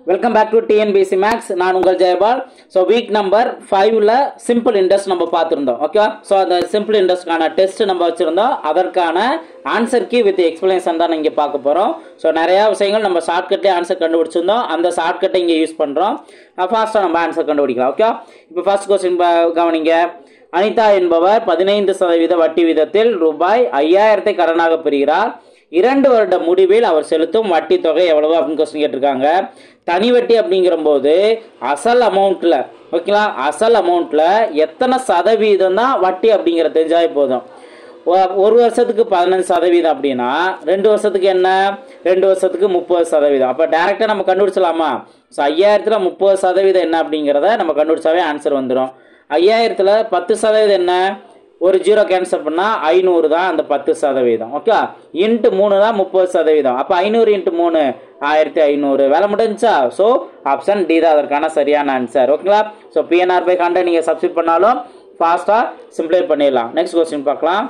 Welcome back to TNBC Max. நான் உங்கள் Jayapal. So week number 5ல simple interest நம்ம பார்த்திருந்தோம். ஓகே. So அந்த simple interestக்கான டெஸ்ட் நம்ம வச்சிருந்தோம். அதற்கான ஆன்சர் கீ வித் எக்ஸ்பிளனேஷன் தான் இங்க பார்க்க போறோம். So நிறைய விஷயங்கள் நம்ம ஷார்ட்கட்லயே ஆன்சர் கண்டுபிடிச்சிருந்தோம். அந்த ஷார்ட்கட்டை இங்க யூஸ் பண்றோம். ஃபாஸ்டா நம்ம ஆன்சர் கண்டுபிடிக்கலாம். ஓகே. இப்போ ஃபர்ஸ்ட் क्वेश्चन கவனிங்க. அனிதா என்பவர் 15% வட்டி வீதத்தில் ரூபாய் 5000 கடனாக பெறுகிறார். 2 வருட முடிவில் அவர் செலுத்தும் வட்டி தொகை எவ்வளவு அப்படின்னு கொஸ்டின் கேட்டிருக்காங்க. தனி வட்டி அப்படிங்கிறபோது அசல் அமௌண்ட்ல ஓகேங்களா, அசல் அமௌண்ட்ல எத்தனை சதவீதம் தான் வட்டி அப்படிங்கிற தெரிஞ்சாவே போதும். ஒரு வருஷத்துக்கு 15% அப்படின்னா 2 வருஷத்துக்கு என்ன, 2 வருஷத்துக்கு 30%. அப்போ டைரக்டா நம்ம கண்டுபிடிச்சலாமா? ஸோ 5000ல் 30% என்ன அப்படிங்கிறத நம்ம கண்டுபிடிச்சாவே ஆன்சர் வந்துடும். 5000ல் 10% என்ன, ஒரு ஜீரோ கேன்சல் பண்ணா 500 தான் அந்த 10%. ஓகே, இன்ட்டு 3 தான் 30%. அப்போ 500 இன்ட்டு 3 1500. வேலை முடிஞ்சா? ஸோ ஆப்ஷன் டி தான் அதற்கான சரியான ஆன்சர். ஓகேங்களா? ஸோ PNR/100 நீங்கள் சப்ஸ்டிட் பண்ணாலும் ஃபாஸ்ட்டாக சிம்பிளை பண்ணிடலாம். நெக்ஸ்ட் கொஸ்டின் பார்க்கலாம்.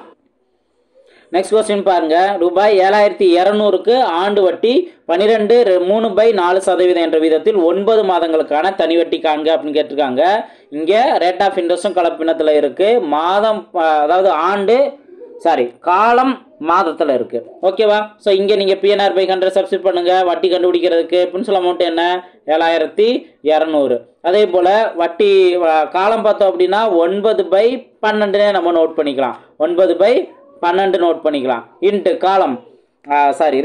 நெக்ஸ்ட் கொஸ்டின் பாருங்க. ரூபாய் 7200க்கு ஆண்டு வட்டி 12.3/4% என்ற விதத்தில் 9 மாதங்களுக்கான தனி வட்டி காண்க அப்படின்னு கேட்டிருக்காங்க. இங்க ரேட் ஆஃப் இன்ட்ரெஸ்டும் கலப்பினத்துல இருக்கு. மாதம் அதாவது ஆண்டு காலம் மாதத்துல இருக்கு. ஓகேவா? ஸோ இங்க நீங்க PNR/100 சப்ஸ்டிட் பண்ணுங்க. வட்டி கண்டுபிடிக்கிறதுக்கு பிரின்சிபல் அமௌண்ட் என்ன, 7200. அதே போல வட்டி காலம் பார்த்தோம் அப்படின்னா 9/12 நம்ம நோட் பண்ணிக்கலாம். 9/12 நோட் பண்ணிக்கலாம். இன்ட்டு காலம்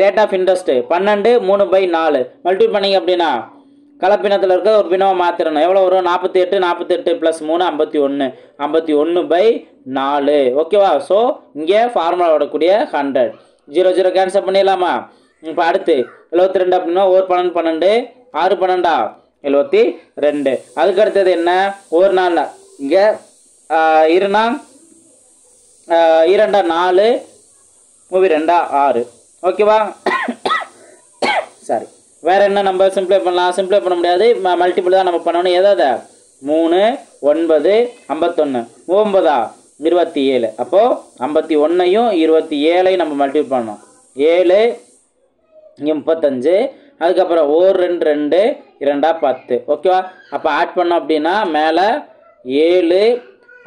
ரேட் ஆஃப் இன்ட்ரெஸ்ட் 12 3/4 மல்டிபிள் பண்ணிங்க அப்படின்னா கலப்பினத்தில் இருக்க ஒரு பினவை மாத்திரணும். எவ்வளோ வரும்? 48 48 + 3 51 51/4. ஓகேவா? ஸோ இங்கே ஃபார்முலா வரக்கூடிய 100 0 0 கேன்சல் பண்ணிடலாமா? இப்போ அடுத்து 72 அப்படின்னா 1 12 12 6 12 72. அதுக்கு அடுத்தது என்ன, ஒரு நாள் இங்கே இருனா 2 4 2 6. ஓகேவா? வேற என்ன நம்ம சிம்பிளை பண்ணலாம்? சிம்பிளை பண்ண முடியாது, மல்டிபிள் தான் நம்ம பண்ணணும். எதாவது 3 9 51 9 27. அப்போ 51ஐயும் 27ஐயும் நம்ம மல்டிபிள் பண்ணணும். 7 35. அதுக்கப்புறம் 1 2 2 10. ஓகேவா? அப்போ ஆட் பண்ணோம் அப்படின்னா மேலே 7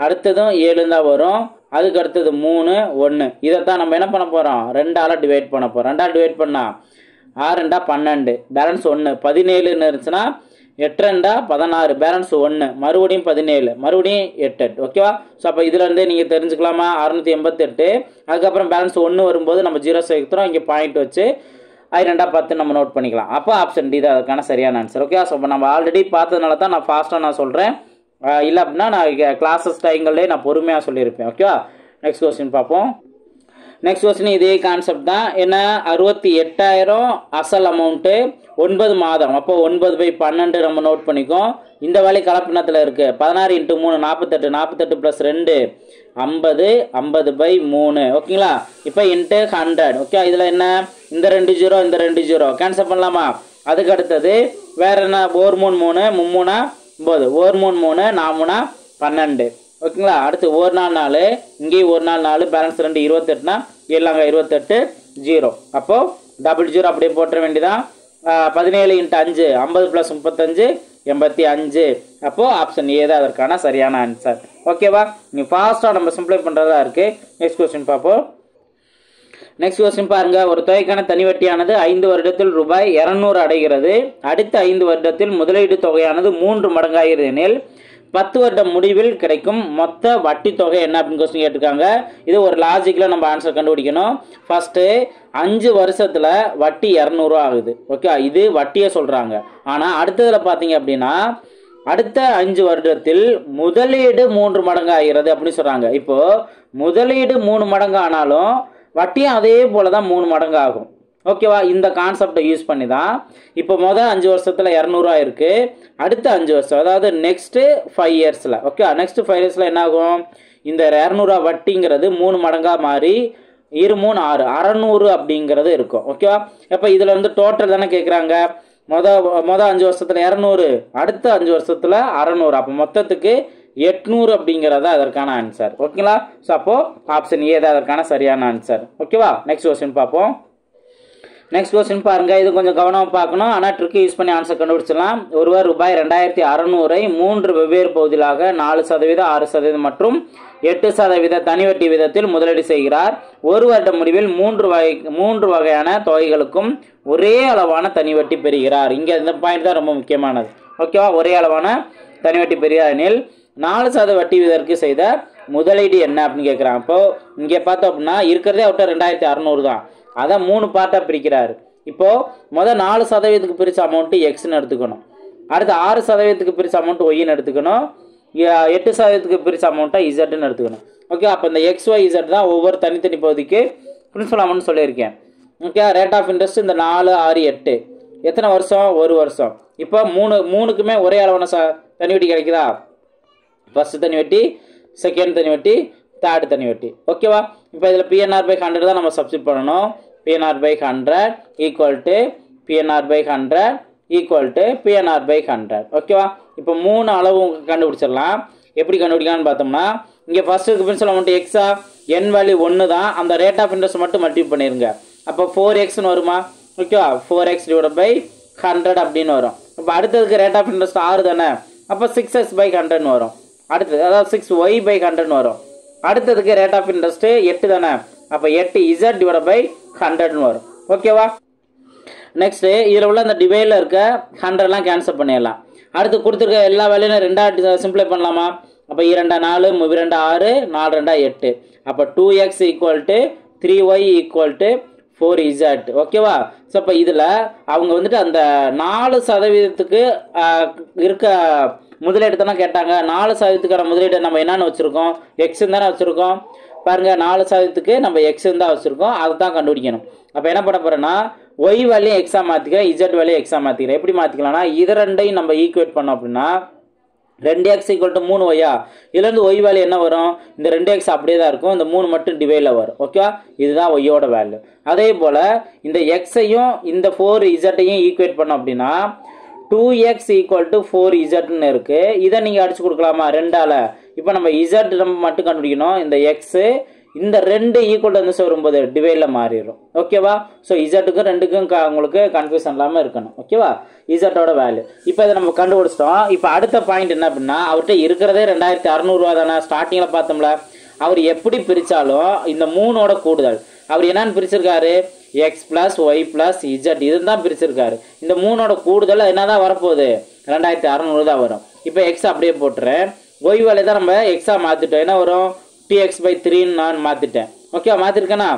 அடுத்ததும் 7 தான் வரும். அதுக்கு அடுத்தது 3 1. இதைத்தான் நம்ம என்ன பண்ண போகிறோம், 2ஆல் டிவைட் பண்ண போகிறோம். 2ஆல் டிவைட் பண்ணால் 6 2 12 பேலன்ஸ் 1. 17 இருந்துச்சுன்னா 8 2 16 பேலன்ஸ் 1. மறுபடியும் 17 மறுபடியும் 8. ஓகேவா? ஸோ அப்போ இதுலேருந்தே நீங்கள் தெரிஞ்சுக்கலாமா? 688. அதுக்கப்புறம் பேலன்ஸ் 1 வரும்போது நம்ம 0 சேர்த்துறோம். இங்கே பாயிண்ட் வச்சு 2 10 நம்ம நோட் பண்ணிக்கலாம். அப்போ ஆப்ஷன் டி தான் அதுக்கான சரியான ஆன்சர். ஓகே. ஸோ இப்போ நம்ம ஆல்ரெடி பார்த்ததுனால தான் நான் ஃபாஸ்ட்டாக நான் சொல்கிறேன். இல்லை அப்படின்னா நான் கிளாஸஸ் டைங்கள்லேயே நான் பொறுமையாக சொல்லியிருப்பேன். ஓகேவா? நெக்ஸ்ட் கொஸ்டின் பார்ப்போம். நெக்ஸ்ட் கொஸ்டின் இதே கான்செப்ட் தான். என்ன, 68,000 அசல் அமௌண்ட்டு 9 மாதம். அப்போ 9/12 நம்ம நோட் பண்ணிக்கோம். இந்த வேலை கலப்பினத்தில் இருக்குது. 16 × 3 48 48 + 2 50 50/3. ஓகேங்களா? இப்போ இன்ட்டு 100. ஓகே, இதில் என்ன, இந்த 2 0 இந்த 2 0 கேன்சல் பண்ணலாமா? அதுக்கு அடுத்தது வேற என்ன, 1 3 3 3 9 1 3 3 4 12. ஓகேங்களா? அடுத்து 1 4 4 இங்கேயும் 1 4 4 பேலன்ஸ் 2 28னா இல்லைங்க 28 0. அப்போ 00 அப்படியே போட்டுற வேண்டியதான். 17 × 5 50 + 35 85. அப்போ ஆப்ஷன் ஏ தான் அதற்கான சரியான ஆன்சர். ஓகேவா? நீ ஃபாஸ்ட்டாக நம்ம சிம்பிளை பண்ணுறதா இருக்கு. நெக்ஸ்ட் கொஸ்டின் பார்ப்போம். நெக்ஸ்ட் கொஸ்டின் பாருங்க. ஒரு தொகைக்கான தனி வட்டியானது 5 வருடத்தில் ரூபாய் 200 அடைகிறது. அடுத்த 5 வருடத்தில் முதலீடு தொகையானது 3 மடங்காகிறது எனில் 10 வருடம் முடிவில் கிடைக்கும் மொத்த வட்டி தொகை என்ன அப்படின்னு கொஸ்டின் கேட்டிருக்காங்க. இது ஒரு லாஜிக்கில் நம்ம ஆன்சர் கண்டுபிடிக்கணும். ஃபர்ஸ்ட்டு 5 வருஷத்தில் வட்டி 200 ஆகுது. ஓகே, இது வட்டியை சொல்கிறாங்க. ஆனால் அடுத்ததில் பார்த்தீங்க அப்படின்னா அடுத்த 5 வருடத்தில் முதலீடு 3 மடங்கு ஆகிறது அப்படின்னு சொல்கிறாங்க. இப்போது முதலீடு 3 மடங்கு ஆனாலும் வட்டியும் அதே போல தான் 3 மடங்கு ஆகும். ஓகேவா? இந்த கான்செப்டை யூஸ் பண்ணி தான் இப்போ 5 வருஷத்தில் 200 ஆயிருக்கு. அடுத்த 5 வருஷம் அதாவது நெக்ஸ்ட்டு 5 இயர்ஸில் ஓகே, நெக்ஸ்ட் 5 இயர்ஸில் என்ன ஆகும், இந்த 200 வட்டிங்கிறது 3 மடங்காக மாறி 2 3 6 600 அப்படிங்கிறது இருக்கும். ஓகேவா? இப்போ இதில் வந்து டோட்டல் தானே கேட்குறாங்க. மொதல் 5 வருஷத்தில் 200, அடுத்த 5 வருஷத்தில் 600. அப்போ மொத்தத்துக்கு 800 அப்படிங்கிறதா அதற்கான ஆன்சர். ஓகேங்களா? ஸோ அப்போ ஆப்ஷன் ஏ தான் அதற்கான சரியான ஆன்சர். ஓகேவா? நெக்ஸ்ட் கொஸ்டின் பார்ப்போம். நெக்ஸ்ட் கொஸ்டின் பாருங்க, இது கொஞ்சம் கவனமாக பார்க்கணும். ஆனால் ட்ரிக் யூஸ் பண்ணி ஆன்சர் கண்டுபிடிச்சிடலாம். ஒருவர் ரூபாய் 2600 3 வெவ்வேறு பகுதிகளாக 4%, 6% மற்றும் 8% தனி வட்டி விதத்தில் முதலீடு செய்கிறார். ஒரு வருட முடிவில் மூன்று வகையான தொகைகளுக்கும் ஒரே அளவான தனி வட்டி பெறுகிறார். இங்கே இந்த பாயிண்ட் தான் ரொம்ப முக்கியமானது. ஓகேவா? ஒரே அளவான தனி வட்டி பெறுகிறார் எனில் 4% வட்டி விதற்கு செய்த முதலீடு என்ன அப்படின்னு கேட்குறாங்க. இப்போ இங்கே பார்த்தோம் அப்படின்னா இருக்கிறதே அவர்கிட்ட 2600 தான். அதை 3 பார்ட்டாக பிரிக்கிறாரு. இப்போது முதல் 4%க்கு பிரித்த அமௌண்ட்டு எக்ஸ்ன்னு எடுத்துக்கணும். அடுத்து 6%க்கு பிரித்த அமௌண்ட் ஒய்ன்னு எடுத்துக்கணும். 8%க்கு பிரித்த அமௌண்ட்டை இசட்னு எடுத்துக்கணும். ஓகே, அப்போ இந்த எக்ஸ் ஒய் இசட் தான் ஒவ்வொரு தனித்தனி பகுதிக்கு பிரின்சிபல் அமௌண்ட் சொல்லியிருக்கேன். ஓகே, ரேட் ஆஃப் இன்ட்ரெஸ்ட் இந்த 4, 6, 8 எத்தனை வருஷம்? 1 வருஷம். இப்போ மூணுக்குமே ஒரே அளவான தனி வட்டி கிடைக்குதா? ஃபர்ஸ்ட் தனி வட்டி, செகண்ட் தனி வட்டி, தேர்ட் தனி வட்டி. ஓகேவா? இப்போ இதில் PNR/100 தான் நம்ம சப்ஸ்டிட் பண்ணணும். PNR/100 equal to PNR/100 equal to PNR/100. ஓகேவா? இப்போ 3 அளவு கண்டுபிடிச்சிடலாம். எப்படி கண்டுபிடிக்கலாம்னு பார்த்தோம்னா, இங்கே ஃபர்ஸ்ட்டுக்கு பிரின்சிபல் அமௌண்ட் எக்ஸா, என் வேல்யூ 1 தான். அந்த ரேட் ஆஃப் இன்ட்ரெஸ்ட் மட்டும் மல்டிப்ளை பண்ணிருங்க. அப்போ 4xன்னு வருமா? ஓகேவா? 4x டிவைட் பை 100 அப்படின்னு வரும். இப்போ அடுத்ததுக்கு ரேட் ஆஃப் இன்ட்ரெஸ்ட் 6 தானே, அப்போ 6x/100 வரும். அடுத்தது அதாவது 6y/100 வரும். அடுத்ததுக்கு ரேட் ஆஃப் இன்ட்ரெஸ்ட் 8 தானே, அப்போ 8z டிவைட் பை 100 வரும். ஓகேவா? நெக்ஸ்ட் இதில் உள்ள அந்த டிவைடில் இருக்க 100லாம் கேன்சல் பண்ணிடலாம். அடுத்து கொடுத்துருக்க எல்லா வேலையும் 2 சிம்பிளை பண்ணலாமா? அப்போ 2 4, 2 6, 4 2 8. அப்போ 2x equal to 3y equal to 4z. ஓகேவா? ஸோ இப்போ இதில் அவங்க வந்துட்டு அந்த 4%க்கு இருக்க முதலீடு தானே கேட்டாங்க. 4%க்கான முதலீடு நம்ம என்னென்னு வச்சுருக்கோம்? எக்ஸ்ன்னு தானே வச்சுருக்கோம். பாருங்கள், 4%க்கு நம்ம எக்ஸ்ன்னு தான் வச்சுருக்கோம். அதை தான் கண்டுபிடிக்கணும். அப்போ என்ன பண்ண போகிறேன்னா, ஒய் வேல்யூ எக்ஸா மாற்றிக்கிறேன், இசட் வேல்யூ எக்ஸா மாற்றிக்கிறேன். எப்படி மாற்றிக்கலாம்னா, இது ரெண்டையும் நம்ம ஈக்குவேட் பண்ணோம் அப்படின்னா 2x ஈக்குவல் டு 3y. இதுலேருந்து ஒய் வேல்யூ என்ன வரும்? இந்த 2x அப்படியே தான் இருக்கும், இந்த 3 மட்டும் டிவைடில் வரும். ஓகேவா? இதுதான் ஒய்யோட வேல்யூ. அதே போல் இந்த எக்ஸையும் இந்த 4zையும் ஈக்குவேட் பண்ணோம் அப்படின்னா 2x ஈக்குவல் டு 4zன்னு இருக்குது. இதை நீங்கள் அடிச்சு கொடுக்கலாமா 2ஆல்? இப்போ நம்ம z நம்ம மட்டும் கண்டுபிடிக்கணும். இந்த எக்ஸு இந்த 2 ஈக்குவல் வந்து வரும்போது டிவைடில் மாறிடும். ஓகேவா? ஸோ இசட்டுக்கும் 2க்கும் உங்களுக்கு கன்ஃபியூஷன் இல்லாமல் இருக்கணும். ஓகேவா? இசட்டோட வேல்யூ இப்போ இதை நம்ம கண்டுபிடிச்சிட்டோம். இப்போ அடுத்த பாயிண்ட் என்ன அப்படின்னா, அவர்கிட்ட இருக்கிறதே 2600 தானே. ஸ்டார்டிங்கில் பார்த்தோம்ல, அவர் எப்படி பிரித்தாலும் இந்த 3ஓட கூடுதல் அவர் என்னன்னு பிரிச்சிருக்காரு? X plus Y plus Z இதுதான் பிரிச்சிருக்காரு. இந்த 3ஓட கூடுதல் என்னதான் வரப்போகுது? 2600 தான் வரும். இப்போ எக்ஸ் அப்படியே போட்டுறேன். ஒய் வேல்யூ தான் நம்ம எக்ஸா மாற்றிட்டோம். என்ன வரும்? 2x/3ன்னு நான் மாற்றிட்டேன். ஓகே, மாற்றிருக்கேன்னா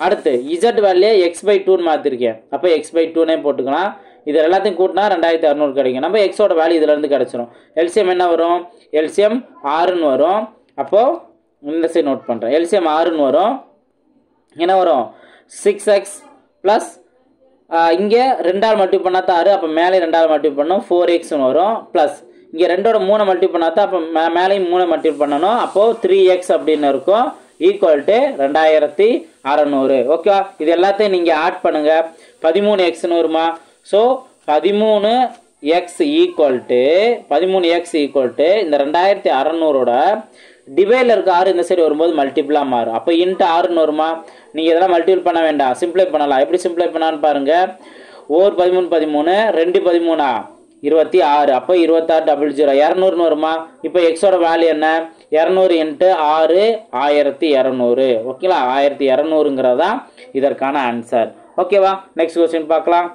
அடுத்து இசட் வேல்யூ x/2ன்னு மாற்றிருக்கேன். அப்போ x/2னே போட்டுக்கலாம். இது எல்லாத்தையும் கூட்டினா 2600 கிடைக்கும். நம்ம எக்ஸோட வேல்யூ இதுலேருந்து கிடச்சிரும். எல்சிஎம் என்ன வரும்? எல்சிஎம் 6ன்னு வரும். அப்போது இந்த சைடு நோட் பண்ணுறேன். எல்சிஎம் 6ன்னு வரும். என்ன வரும்? 6x ப்ளஸ் இங்கே 2ஆல் மல்டிப்ளை பண்ணால் தான் 6. அப்போ மேலே 2ஆல் மல்டிப்ளை பண்ணோம் 4xன்னு வரும். ப்ளஸ் இங்கே 2ஓட 3 மல்டிப்ளை பண்ணால் தான் அப்போ மேலேயும் 3 மல்டிப்ளை பண்ணணும். அப்போது 3x அப்படின்னு இருக்கும். Equal to 2600. ஓகே, இது எல்லாத்தையும் நீங்கள் ஆட் பண்ணுங்கள். 13xன்னு வருமா? ஸோ 13x ஈக்குவல் டு இந்த 2600ஓட டிவைடில் இருக்க 6 இந்த சைடு வரும்போது மல்டிபிளாக மாறும். அப்போ இன்ட்டு 6ன்னு வருமா? நீங்கள் இதெல்லாம் மல்டிபிள் பண்ண வேண்டாம், சிம்பிளை பண்ணலாம். எப்படி சிம்பிளை பண்ணான்னு பாருங்கள். 13 13 2 13 26. அப்போ 26 00 200ன்னு வருமா? இப்போ எக்ஸோட வேல்யூ என்ன? 200 இன்ட்டு 6 1200. ஓகேங்களா? 1200ங்கிறதான் இதற்கான ஆன்சர். ஓகேவா? நெக்ஸ்ட் கொஸ்டின் பார்க்கலாம்.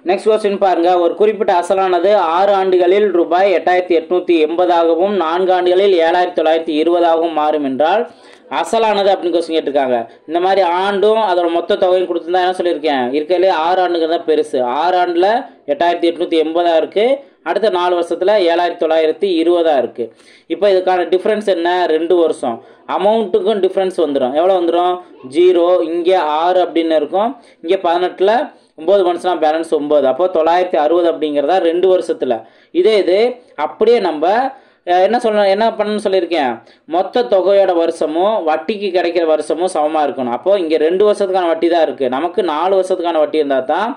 நெக்ஸ்ட் கொஸ்டின் பாருங்க. ஒரு குறிப்பிட்ட அசலானது 6 ஆண்டுகளில் ரூபாய் 8880ஆகவும் 4 ஆண்டுகளில் 7920ஆகவும் மாறும் என்றால் அசலானது அப்படின்னு கொஸ்டின் கேட்டிருக்காங்க. இந்த மாதிரி ஆண்டும் அதோட மொத்த தொகையும் கொடுத்துருந்தா என்ன சொல்லியிருக்கேன்? இருக்கிறதுலே 6 ஆண்டுகள் தான் பெருசு. 6 ஆண்டில் 8880 இருக்குது. அடுத்த 4 வருஷத்தில் 7920 இருக்குது. இப்போ இதுக்கான டிஃப்ரென்ஸ் என்ன? 2 வருஷம். அமௌண்ட்டுக்கும் டிஃப்ரென்ஸ் வந்துடும். எவ்வளோ வந்துடும்? 0. இங்கே 6 அப்படின்னு இருக்கும். இங்கே 18ல் 9 மனுஷனா பேலன்ஸ் 9. அப்போ 960 அப்படிங்கிறதா 2 வருஷத்தில். இதே இது அப்படியே நம்ம என்ன பண்ணணும்னு சொல்லியிருக்கேன்? மொத்த தொகையோட வருஷமும் வட்டிக்கு கிடைக்கிற வருஷமும் சமமாக இருக்கணும். அப்போது இங்கே 2 வருஷத்துக்கான வட்டி தான் இருக்குது. நமக்கு 4 வருஷத்துக்கான வட்டி இருந்தால் தான்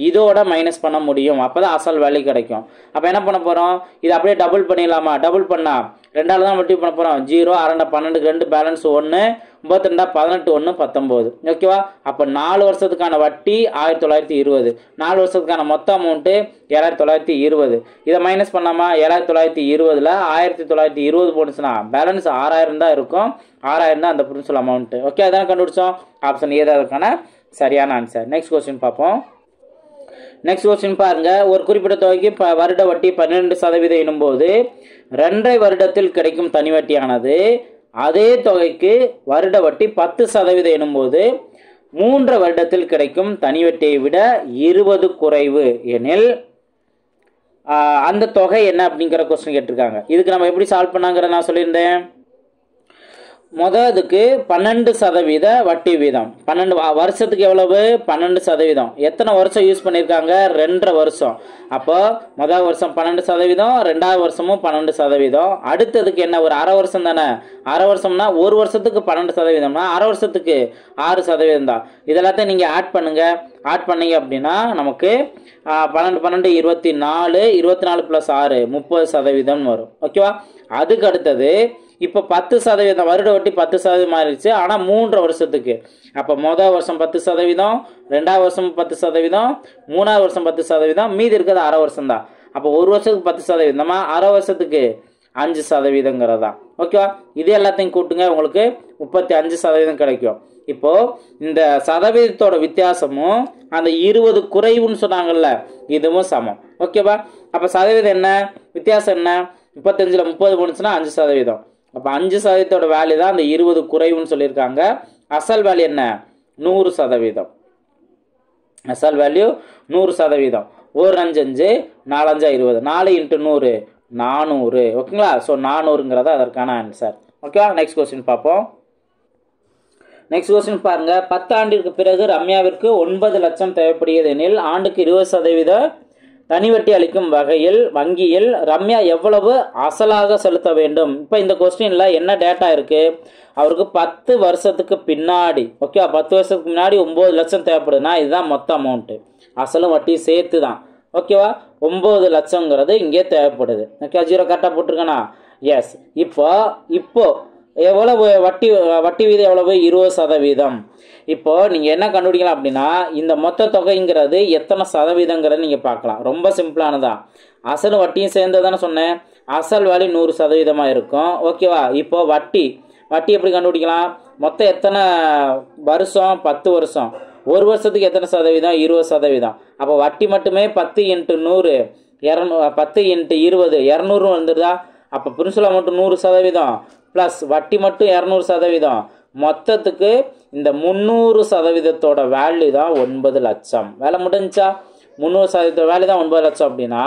இதோட மைனஸ் பண்ண முடியும். அப்போ தான் அசல் வேல்யூ கிடைக்கும். அப்போ என்ன பண்ண போகிறோம்? இது அப்படியே டபுள் பண்ணிடலாமா? டபுள் பண்ணால் 2ஆல் தான் வட்டி பண்ண போகிறோம். 0 2 12 2 பேலன்ஸ் 1 32 18 1 19. ஓகேவா? அப்போ 4 வருஷத்துக்கான வட்டி 1920. 4 வருஷத்துக்கான மொத்த அமௌண்ட்டு 7920. இதை மைனஸ் பண்ணாமல் 7920ல் 1920 போனுச்சுன்னா பேலன்ஸ் 6000 தான் இருக்கும். 6000 தான் அந்த பிரின்சிபல் அமௌண்ட்டு. ஓகே, அதான் கண்டுபிடிச்சோம். ஆப்ஷன் ஏ தான் அதுக்கான சரியான ஆன்சர். நெக்ஸ்ட் கொஸ்டின் பார்ப்போம். நெக்ஸ்ட் கொஸ்டின் பாருங்க. ஒரு குறிப்பிட்ட தொகைக்கு வருட வட்டி 12% எனும்போது 2 வருடத்தில் கிடைக்கும் தனி வட்டியானது அதே தொகைக்கு வருட வட்டி 10% எனும்போது 3 வருடத்தில் கிடைக்கும் தனி வட்டியை விட 20 குறைவு எனில் அந்த தொகை என்ன அப்படிங்கிற கொஸ்டின் கேட்டிருக்காங்க. இதுக்கு நம்ம எப்படி சால்வ் பண்ணாங்கிறத நான் சொல்லியிருந்தேன். முதலுக்கு 12% வட்டி வீதம். 12 வருஷத்துக்கு எவ்வளவு? 12%. எத்தனை வருஷம் யூஸ் பண்ணியிருக்காங்க? 2.5 வருஷம். அப்போ முதல் வருஷம் 12%, ரெண்டாவது வருஷமும் 12%. அடுத்ததுக்கு என்ன? ஒரு அரை வருஷம் தானே. அரை வருஷம்னா ஒரு வருஷத்துக்கு 12%, அரை வருஷத்துக்கு 6% தான். இதெல்லாத்தையும் நீங்கள் ஆட் பண்ணுங்க. ஆட் பண்ணீங்க அப்படின்னா நமக்கு 12 12 24, 24 + 6 30% வரும். ஓகேவா? அதுக்கு அடுத்தது இப்போ 10% வருட வட்டி 10% மாறிடுச்சு. ஆனால் 3 வருஷத்துக்கு. அப்போ முதல் வருஷம் 10%, ரெண்டாவது வருஷம் 10%, மூணாவது வருஷம் 10%, மீதி இருக்கிறது அரை வருஷம் தான். அப்போ ஒரு வருஷத்துக்கு 10%, அரை வருஷத்துக்கு 5% தான். ஓகேவா? இது எல்லாத்தையும் கூட்டுங்க, உங்களுக்கு 35% கிடைக்கும். இப்போ இந்த சதவீதத்தோட வித்தியாசமும் அந்த 20 குறைவுன்னு சொன்னாங்கல்ல, இதுவும் சமம். ஓகேவா? அப்போ சதவீதம் என்ன? வித்தியாசம் என்ன? 35ல் 30 போனுச்சுன்னா 5%. அப்போ 5%ஓட வேல்யூ தான் அந்த 20 குறைவுன்னு சொல்லியிருக்காங்க. அசல் வேல்யூ என்ன? 100%. அசல் வேல்யூ 100%. 1 5 5 4 5 20. 4 × 100 400. ஓகேங்களா? ஸோ 400ங்கிறத அதற்கான ஆன்சர். ஓகேவா? நெக்ஸ்ட் கொஸ்டின் பார்ப்போம். நெக்ஸ்ட் கொஸ்டின் பாருங்க. 10 ஆண்டிற்கு பிறகு ரம்யாவிற்கு 9 லட்சம் தேவைப்படுகிறது எனில் ஆண்டுக்கு 20% தனி வட்டி அளிக்கும் வகையில் வங்கியில் ரம்யா எவ்வளவு அசலாக செலுத்த வேண்டும்? இப்போ இந்த கொஸ்டின்ல என்ன டேட்டா இருக்கு? அவருக்கு 10 வருஷத்துக்கு பின்னாடி, ஓகே, 10 வருஷத்துக்கு முன்னாடி 9 லட்சம் தேவைப்படுதுன்னா இதுதான் மொத்த அமௌண்ட்டு, அசலும் வட்டியும் சேர்த்து தான். ஓகேவா? 9 லட்சங்கிறது இங்கே தேவைப்படுது. ஓகே, 0 கரெக்டாக போட்டிருக்கேனா? எஸ். இப்போ எவ்வளவு வட்டி வீதம் எவ்வளவு? 20%. இப்போ நீங்கள் என்ன கண்டுபிடிக்கலாம் அப்படின்னா இந்த மொத்த தொகைங்கிறது எத்தனை சதவீதங்கிறத நீங்கள் பார்க்கலாம். ரொம்ப சிம்பிளானதான். அசலும் வட்டியும் சேர்ந்து தானே சொன்னேன். அசல் வேல்யூ 100% இருக்கும். ஓகேவா? இப்போ வட்டி எப்படி கண்டுபிடிக்கலாம்? மொத்தம் எத்தனை வருஷம்? 10 வருஷம். ஒரு வருஷத்துக்கு எத்தனை சதவீதம்? 20%. அப்போ வட்டி மட்டுமே 10 × 100 10 × 20 200 வந்துடுதா? அப்போ பிரின்சிபல் அமௌண்ட் 100% ப்ளஸ் வட்டி மட்டும் 200%. மொத்தத்துக்கு இந்த 300%ஓட வேல்யூ தான் 9 லட்சம். வேலை முடிஞ்சா? 300% வேல்யூ தான் 9 லட்சம். அப்படின்னா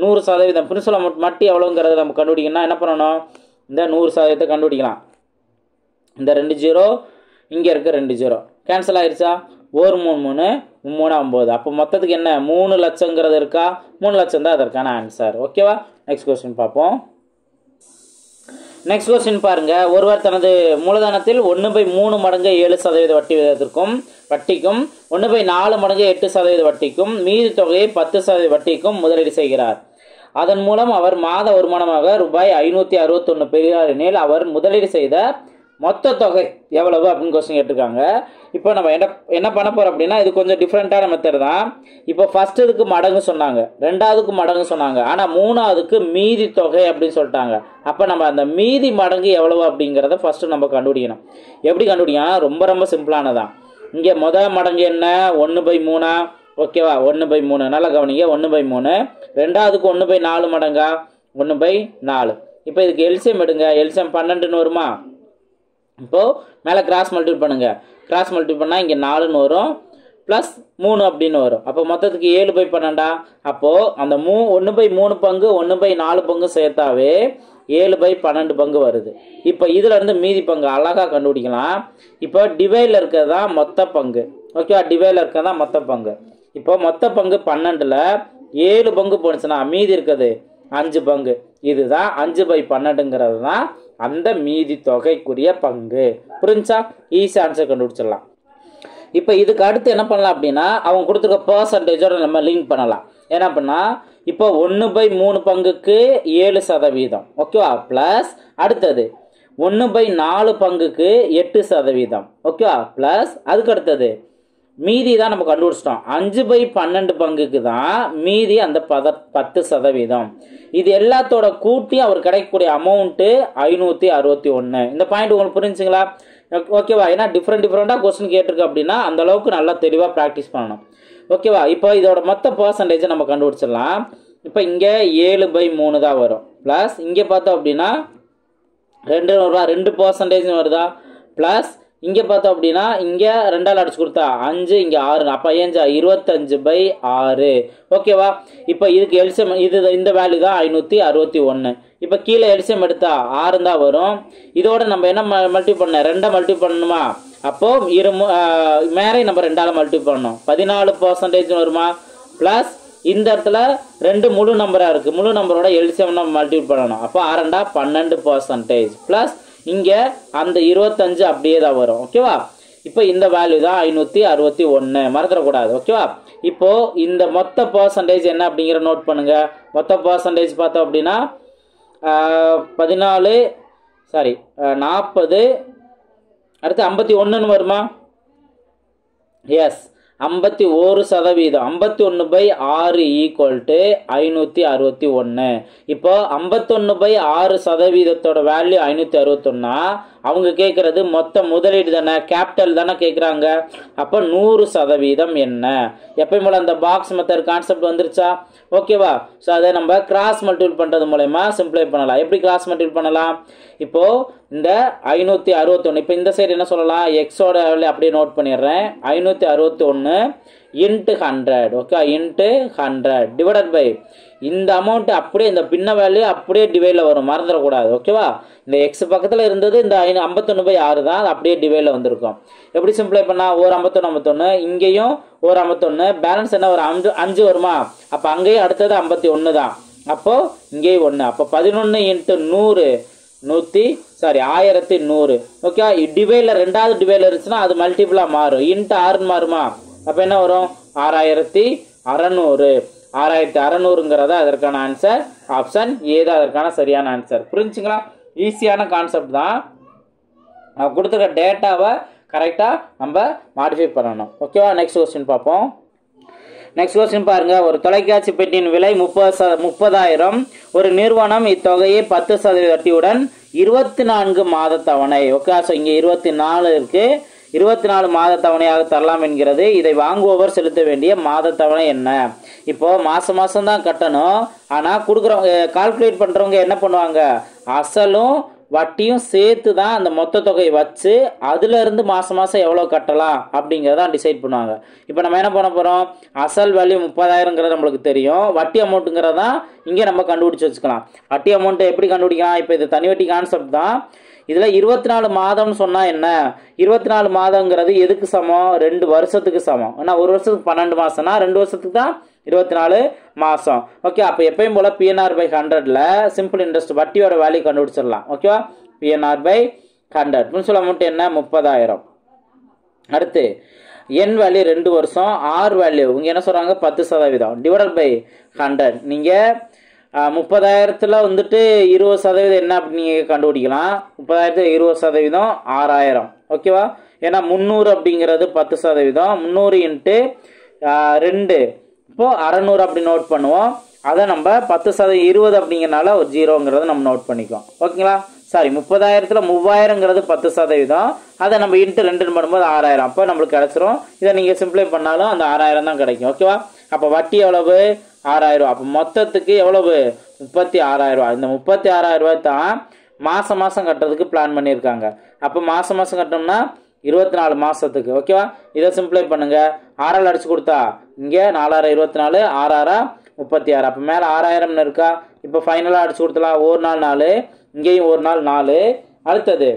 100% பிரின்சிபல் அமௌண்ட் மட்டும் எவ்வளோங்கிறத நம்ம கண்டுபிடிக்கணும்னா என்ன பண்ணணும்? இந்த 100% கண்டுபிடிக்கலாம். இந்த 2 0 இங்கே இருக்க 2 0 கேன்சல் ஆயிடுச்சா? 1 3 3 3 9. அப்போ மொத்தத்துக்கு என்ன? 3 லட்சங்கிறது இருக்கா? 3 லட்சம் தான் அதற்கான ஆன்சர். ஓகேவா? நெக்ஸ்ட் கொஸ்டின் பார்ப்போம். நெக்ஸ்ட் கொஸ்டின் பாருங்க. ஒருவர் தனது மூலதனத்தில் 1/3 மடங்கு 7% வட்டி விகிதத்திற்கும் வட்டிக்கும் 1/4 மடங்கு 8% வட்டிக்கும் மீதி தொகையை 10% வட்டிக்கும் முதலீடு செய்கிறார். அதன் மூலம் அவர் மாத வருமானமாக ரூபாய் 561 பெறுகிறார் எனில் அவர் முதலீடு செய்த மொத்த தொகை எவ்வளவு அப்படின்னு கொஸ்டின் கேட்டிருக்காங்க. இப்போ நம்ம என்ன பண்ண போறோம் அப்படின்னா இது கொஞ்சம் டிஃப்ரெண்டான மெத்தட் தான். இப்போ ஃபர்ஸ்ட் இதுக்கு மடங்கு சொன்னாங்க, ரெண்டாவதுக்கு மடங்கு சொன்னாங்க, ஆனால் மூணாவதுக்கு மீதி தொகை அப்படின்னு சொல்லிட்டாங்க. அப்போ நம்ம அந்த மீதி மடங்கு எவ்வளவு அப்படிங்கிறத ஃபர்ஸ்ட் நம்ம கண்டுபிடிக்கணும். எப்படி கண்டுபிடிக்கணும்? ரொம்ப ரொம்ப சிம்பிளானதான். இங்கே முதல் மடங்கு என்ன? 1/3. ஓகேவா? 1/3. நல்லா கவனிங்க. 1/3. ரெண்டாவதுக்கு 1/4 மடங்கா? 1/4. இப்போ இதுக்கு எல்சிஎம் எடுங்க. எல்சிஎம் 12ன்னு வருமா? இப்போது மேலே கிராஸ் மல்டிபிள் பண்ணுங்கள். கிராஸ் மல்டிபிள் பண்ணால் இங்கே 4ன்னு வரும் ப்ளஸ் 3 அப்படின்னு வரும். அப்போ மொத்தத்துக்கு 7/12. அப்போது அந்த 1/3 பங்கு 1/4 பங்கு சேர்த்தாவே 7/12 பங்கு வருது. இப்போ இதில் இருந்து மீதி பங்கு அழகாக கண்டுபிடிக்கலாம். இப்போ டிவைடில் இருக்கிறது தான் மொத்த பங்கு. ஓகேவா? டிவைடில் இருக்கிறது தான் மொத்த பங்கு. இப்போ மொத்த பங்கு 12ல் 7 பங்கு போணுச்சுன்னா மீதி இருக்கிறது 5 பங்கு. இதுதான் 5/12ங்கிறது தான் அந்த மீதி தொகைக்குரிய பங்கு. புரிஞ்சா? ஈஸி ஆன்சர் கண்டுபிடிச்சிடலாம். இப்போ இதுக்கு அடுத்து என்ன பண்ணலாம் அப்படின்னா அவங்க கொடுத்துருக்க பர்சன்டேஜோட நம்ம லிங்க் பண்ணலாம். என்ன பண்ணா இப்போ 1/3 பங்குக்கு 7%. ஓகேவா? ப்ளஸ் அடுத்தது 1/4 பங்குக்கு 8%. ஓகேவா? ப்ளஸ் அதுக்கு அடுத்தது மீதி தான் நம்ம கண்டுபிடிச்சிட்டோம். 5/12 பங்குக்கு தான் மீதி அந்த 10%. இது எல்லாத்தோட கூட்டி அவர் கிடைக்கக்கூடிய அமௌண்ட்டு 561. இந்த பாயிண்ட் உங்களுக்கு புரிஞ்சுங்களா? ஓகேவா? ஏன்னா டிஃப்ரெண்டாக கொஸ்டின் கேட்டிருக்கு அப்படின்னா அந்த அளவுக்கு நல்லா தெளிவாக ப்ராக்டிஸ் பண்ணணும். ஓகேவா? இப்போ இதோட மொத்த பர்சன்டேஜை நம்ம கண்டுபிடிச்சிடலாம். இப்போ இங்கே 7/3 தான் வரும். ப்ளஸ் இங்கே பார்த்தோம் அப்படின்னா 2% வருதா? ப்ளஸ் இங்கே பார்த்தோம் அப்படின்னா இங்கே 2ஆல் அடிச்சு கொடுத்தா 5, இங்கே 6, அப்போ 25/6. ஓகேவா? இப்போ இதுக்கு எல்சிஎம் இந்த வேல்யூ தான் 561. இப்போ கீழே எல்சிஎம் எடுத்தா 6 தான் வரும். இதோட நம்ம என்ன மல்டி பண்ண 2 மல்டி பண்ணணுமா? அப்போ மேலே நம்ம 2ஆல் மல்டி பண்ணணும். 14% வருமா? ப்ளஸ் இந்த இடத்துல 2 முழு நம்பராக இருக்குது. முழு நம்பரோட எல்சிஎம் நம்ம மல்டிபிள் பண்ணணும். அப்போ 6 12%. ப்ளஸ் இங்கே அந்த 25 அப்படியே தான் வரும். ஓகேவா? இப்போ இந்த வேல்யூ தான் 561. மறந்துடக்கூடாது. ஓகேவா? இப்போ இந்த மொத்த பர்சன்டேஜ் என்ன அப்படிங்கிற நோட் பண்ணுங்க. மொத்த பர்சன்டேஜ் பார்த்தோம் அப்படின்னா 40 அடுத்து 51 வருமா? எஸ், 51%. 51/6 = 561. இப்போ 51/6% வேல்யூ 561. அவங்க கேட்கறது மொத்த முதலீடு தானே, கேபிட்டல் தானே கேட்குறாங்க. அப்போ 100% என்ன? எப்பயும் போல அந்த பாக்ஸ் மெத்தட் கான்செப்ட் வந்துருச்சா? ஓகேவா? ஸோ அதை நம்ம கிராஸ் மல்டிபிள் பண்ணுறது மூலயமா சிம்பிளை பண்ணலாம். எப்படி கிராஸ் மல்டிபிள் பண்ணலாம்? இப்போ இந்த 561, இப்போ இந்த சைடு என்ன சொல்லலாம்? எக்ஸோட அப்படியே நோட் பண்ணிடுறேன். 561 × 100. ஓகே, × 100 டிவைடட் பை இந்த அமௌண்ட் அப்படியே இந்த பின்ன வேல்யூ அப்படியே டிவைடில் வரும், மறந்துடக்கூடாது. ஓகேவா? இந்த எக்ஸ் பக்கத்தில் இருந்தது இந்த 51/6 தான், அது அப்படியே டிவைடில் வந்திருக்கும். எப்படி சிம்பிளை பண்ணால் ஒரு 51 இங்கேயும் ஒரு 51, பேலன்ஸ் என்ன ஒரு 5 வருமா? அப்போ அங்கேயும் அடுத்தது 51 தான். அப்போது இங்கேயும் 1. அப்போ 11 × 100 1100. ஓகே, டிவைடில் 2வது டிவைடில் இருந்துச்சுன்னா அது மல்டிபிளாக மாறும். × 6 மாறுமா? அப்போ என்ன வரும்? 6600. 6600ங்கிறத அதற்கான ஆன்சர். ஆப்ஷன் ஏ தான் அதற்கான சரியான ஆன்சர். புரிஞ்சுங்களா? ஈஸியான கான்செப்ட் தான். கொடுத்துருக்க டேட்டாவை கரெக்டாக நம்ம மாடிஃபை பண்ணணும். ஓகேவா? நெக்ஸ்ட் கொஸ்டின் பார்ப்போம். நெக்ஸ்ட் கொஸ்டின் பாருங்க. ஒரு தொலைக்காட்சி பெட்டியின் விலை 30,000. ஒரு நிறுவனம் இத்தொகையை 10% வட்டியுடன் 24 மாத தவணை. ஓகே, ஸோ இங்கே 24 இருக்கு. 24 மாத தவணையாக தரலாம் என்கிறது. இதை வாங்குபவர் செலுத்த வேண்டிய மாத தவணை என்ன? இப்போ மாசம் தான் கட்டணும். ஆனால் கொடுக்குறவங்க கால்குலேட் பண்ணுறவங்க என்ன பண்ணுவாங்க? அசலும் வட்டியும் சேர்த்து தான் அந்த மொத்த தொகையை வச்சு அதுலேருந்து மாதம் எவ்வளோ கட்டலாம் அப்படிங்கிறதான் டிசைட் பண்ணுவாங்க. இப்போ நம்ம என்ன பண்ண போகிறோம்? அசல் வேல்யூ 30,000ங்கிறது நம்மளுக்கு தெரியும். வட்டி அமௌண்ட்டுங்கிறதான் இங்கே நம்ம கண்டுபிடிச்சி வச்சுக்கலாம். வட்டி அமௌண்ட்டு எப்படி கண்டுபிடிக்கலாம்? இப்போ இது தனி வட்டி கான்செப்ட் தான். இதில் 24 மாதம்னு சொன்னால் என்ன? 24 மாதங்கிறது எதுக்கு சமம்? 2 வருஷத்துக்கு சமம். ஏன்னா ஒரு வருஷத்துக்கு 12 மாதம்னா 2 வருஷத்துக்கு தான் 24 மாதம். ஓகே, அப்போ எப்பயும் போல் PNR/100ல் சிம்பிள் இன்ட்ரெஸ்ட் வட்டியோட வேல்யூ கண்டுபிடிச்சிடலாம். ஓகேவா? PNR/100 பிரின்சிபல் அமௌண்ட் என்ன? 30,000. அடுத்து என் வேல்யூ 2 வருஷம், ஆர் வேல்யூ இங்கே என்ன சொல்கிறாங்க? 10% டிவைடட் பை 100. நீங்கள் 30,000த்தில் வந்துட்டு 20% என்ன அப்படின்னு நீங்கள் கண்டுபிடிக்கலாம். 30,000 20% 6000. ஓகேவா? ஏன்னா 300 அப்படிங்கிறது 10%. 300 × 2 இப்போது 600 அப்படி நோட் பண்ணுவோம். அதை நம்ம 10% 20 அப்படிங்கிறனால ஒரு 0ங்கிறத நம்ம நோட் பண்ணிக்குவோம். ஓகேங்களா? சாரி, 30,000ல் 3000ங்கிறது 10%. அதை நம்ம × 2 பண்ணும்போது 6000. அப்போ நம்மளுக்கு கிடச்சிரும். இதை நீங்கள் சிம்பிளை பண்ணாலும் அந்த 6000 தான் கிடைக்கும். ஓகேவா? அப்போ வட்டி எவ்வளவு? 6000. அப்போ மொத்தத்துக்கு எவ்வளவு? 36,000. இந்த 36,000 தான் மாதம் கட்டுறதுக்கு பிளான் பண்ணியிருக்காங்க. அப்போ மாதம் கட்டணும்னா 24 மாதத்துக்கு. ஓகேவா? இதை சிம்பிளை பண்ணுங்க. 6ஆல் அடிச்சு கொடுத்தா இங்கே 4 24, 6 36. அப்போ மேலே 6000 இருக்கா? இப்போ ஃபைனலாக அடிச்சு கொடுத்தலாம். ஒரு நாள் 4, இங்கேயும் ஒரு நாள் 4. அடுத்தது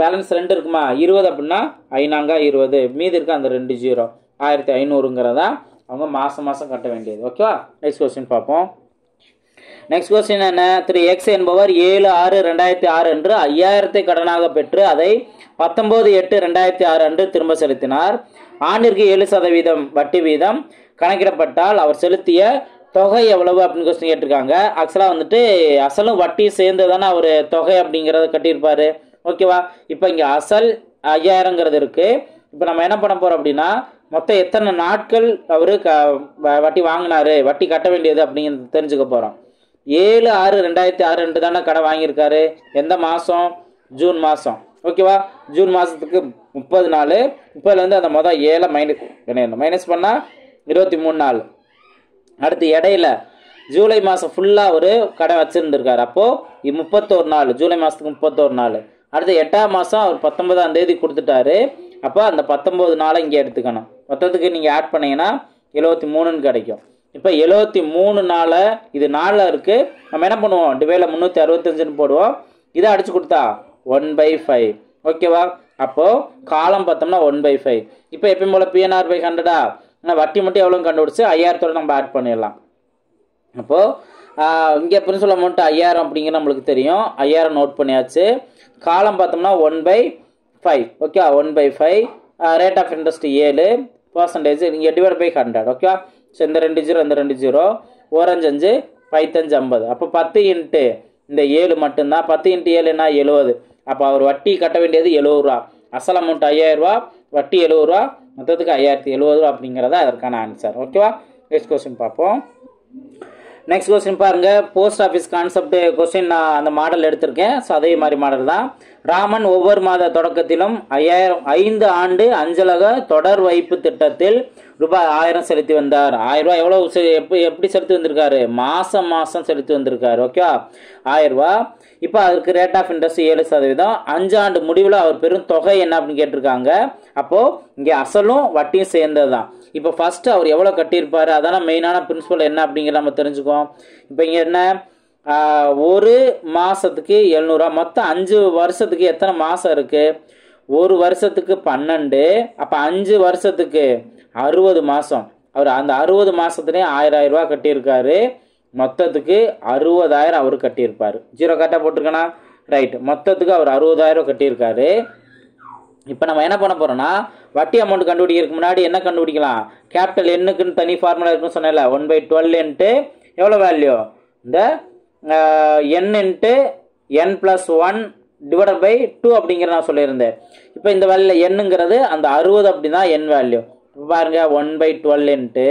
பேலன்ஸ் 2 இருக்குமா? 20 அப்படின்னா 5×20 மீதி இருக்கா அந்த 2 0. 1500ங்கிறதா அவங்க மாதம் கட்ட வேண்டியது. ஓகேவா? நெக்ஸ்ட் கொஸ்டின் பார்ப்போம். நெக்ஸ்ட் கொஸ்டின் என்ன? 3x என்பவர் 7/6/2006 அன்று 5000 கடனாக பெற்று அதை 19/8/2006 அன்று திரும்ப செலுத்தினார். ஆண்டிற்கு 7% வட்டி வீதம் கணக்கிடப்பட்டால் அவர் செலுத்திய தொகை எவ்வளவு அப்படின்னு கொஸ்டின் கேட்டிருக்காங்க. ஆக்சுவலாக வந்துட்டு அசலும் வட்டி சேர்ந்து தானே அவர் தொகை அப்படிங்கிறத கட்டியிருப்பாரு. ஓகேவா? இப்போ இங்கே அசல் 5000ங்கிறது இருக்குது. இப்போ நம்ம என்ன பண்ண போகிறோம் அப்படின்னா மொத்தம் எத்தனை நாட்கள் அவர் வட்டி வாங்கினாரு, வட்டி கட்ட வேண்டியது அப்படிங்கிறது தெரிஞ்சுக்க போகிறோம். 7/6/2006 தானே கடை வாங்கியிருக்காரு. எந்த மாதம்? ஜூன் மாதம். ஓகேவா? ஜூன் மாதத்துக்கு 30 நாள். 30லேருந்து அந்த மொதல் 7 மைனஸ் பண்ணால் 23 நாள். அடுத்து இடையில ஜூலை மாதம் ஃபுல்லாக ஒரு கடை வச்சுருந்துருக்காரு. அப்போது 31 நாள், ஜூலை மாதத்துக்கு 31 நாள். அடுத்து 8ஆம் மாதம் அவர் 19ஆம் தேதி கொடுத்துட்டாரு. அப்போ அந்த 19 நாளை இங்கே எடுத்துக்கணும். மொத்தத்துக்கு நீங்கள் ஆட் பண்ணிங்கன்னா 73ன்னு கிடைக்கும். இப்போ 73 நாளை இது 4 இருக்குது. நம்ம என்ன பண்ணுவோம்? டிவைடில் 365ன்னு போடுவோம். இதை அடித்து கொடுத்தா 1/5. ஓகேவா? அப்போது காலம் பார்த்தோம்னா 1/5. இப்போ எப்பயும் போல் PNR/100 ஆனால் வட்டி மட்டும் எவ்வளோ கண்டுபிடிச்சி 5000 நம்ம ஆட் பண்ணிடலாம். அப்போது இங்கே பிரின்சிபல் அமௌண்ட் 5000 அப்படிங்கிற நம்மளுக்கு தெரியும். 5000 நோட் பண்ணியாச்சு. காலம் பார்த்தோம்னா 1/5. Okay, 1/5. Rate of interest 7, percentage இங்கே டிவைட் பை 100. ஓகே, ஸோ இந்த 2 0 இந்த 2 0, 4 5 5, 5 5 50. அப்போ 10 இன்ட்டு இந்த 7 மட்டும்தான். 10 இன்ட்டு 7 என்ன? 70. அப்போ அவர் வட்டி கட்ட வேண்டியது 70 ரூபா. அசல் அமௌண்ட் 5000 ரூபா, வட்டி 70 ரூபா, மொத்தத்துக்கு 5070 ரூபா அப்படிங்கிறத அதற்கான ஆன்சர். ஓகேவா? நெக்ஸ்ட் கொஸ்டின் பார்ப்போம். நெக்ஸ்ட் கொஸ்டின் பாருங்க. போஸ்ட் ஆஃபீஸ் கான்செப்ட் கொஸ்டின் நான் அந்த மாடல் எடுத்திருக்கேன். ஸோ அதே மாதிரி மாடல் தான். ராமன் ஒவ்வொரு மாத தொடக்கத்திலும் 5 ஆண்டு அஞ்சலக தொடர் வைப்பு திட்டத்தில் ரூபாய் 1000 செலுத்தி வந்தார். 1000 ரூபாய் எவ்வளோ எப்படி செலுத்தி வந்திருக்காரு? மாதம் மாதம் செலுத்தி வந்திருக்காரு. ஓகே, 1000 ரூபா. இப்போ அதுக்கு ரேட் ஆஃப் இன்ட்ரெஸ்ட் 7%. 5 ஆண்டு முடிவில் அவர் பெரும் தொகை என்ன அப்படின்னு கேட்டிருக்காங்க. அப்போது இங்கே அசலும் வட்டியும் சேர்ந்தது தான். இப்போ ஃபஸ்ட்டு அவர் எவ்வளோ கட்டியிருப்பார், அதான மெயினான பிரின்சிபல் என்ன அப்படிங்கிறத நம்ம தெரிஞ்சுக்குவோம். இப்போ இங்கே என்ன, ஒரு மாதத்துக்கு 700 ரூபா. மொத்தம் 5 வருஷத்துக்கு எத்தனை மாதம் இருக்குது? ஒரு வருஷத்துக்கு 12. அப்போ 5 வருஷத்துக்கு 60 மாதம். அவர் அந்த 60 மாதத்துலேயும் 1000 ரூபா கட்டியிருக்காரு. மொத்தத்துக்கு 60,000 அவர் கட்டியிருப்பார். 0 கரெக்டாக போட்டிருக்கேனா? ரைட். மொத்தத்துக்கு அவர் 60,000 கட்டியிருக்காரு. இப்போ நம்ம என்ன பண்ண போகிறோம்னா வட்டி அமௌண்ட் கண்டுபிடிக்கிறதுக்கு முன்னாடி என்ன கண்டுபிடிக்கலாம்? கேபிட்டல் எண்ணுக்குன்னு தனி ஃபார்முலா இருக்குன்னு சொன்னேன்ல. 1/12 இன்ட்டு எவ்வளோ வேல்யூ? இந்த n into n+1 divided by 2 அப்படிங்கிற நான் சொல்லியிருந்தேன். இப்போ இந்த வேல்யூவில் என்னங்கிறது அந்த 60 அப்படி தான் n வேல்யூ. இப்போ பாருங்க, 1/12 இன்ட்டு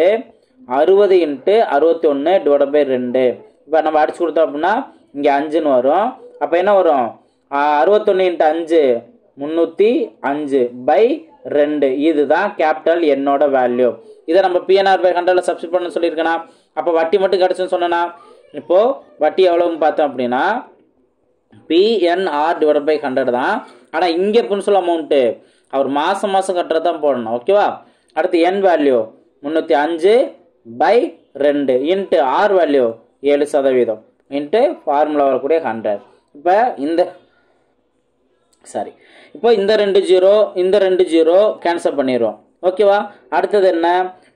60 இன்ட்டு 61 டிவைடட் பை 2. இப்போ நம்ம அடிச்சு கொடுத்தோம் அப்படின்னா இங்கே 5ன்னு வரும். அப்போ என்ன வரும்? 61 இன்ட்டு 5 305 பை 2. இதுதான் கேபிட்டல் என்னோட வேல்யூ. இதை நம்ம PNR/100 சப்ஸ்டிட் பண்ண சொல்லியிருக்கேனா? அப்போ வட்டி மட்டும் கிடச்சுன்னு சொன்னேன்னா, இப்போது வட்டி எவ்வளோன்னு பார்த்தோம் அப்படின்னா PNR/100 தான். ஆனால் இங்கே பிரின்சிபல் அமௌண்ட்டு அவர் மாதம் மாதம் கட்டுறது தான் போடணும். ஓகேவா? அடுத்து n value 305 by 2 into R value 7% into formula வரக்கூடிய 100. இப்போ இந்த 2 0 இந்த 2 0 கேன்சல் பண்ணிடுவோம். ஓகேவா? அடுத்தது என்ன?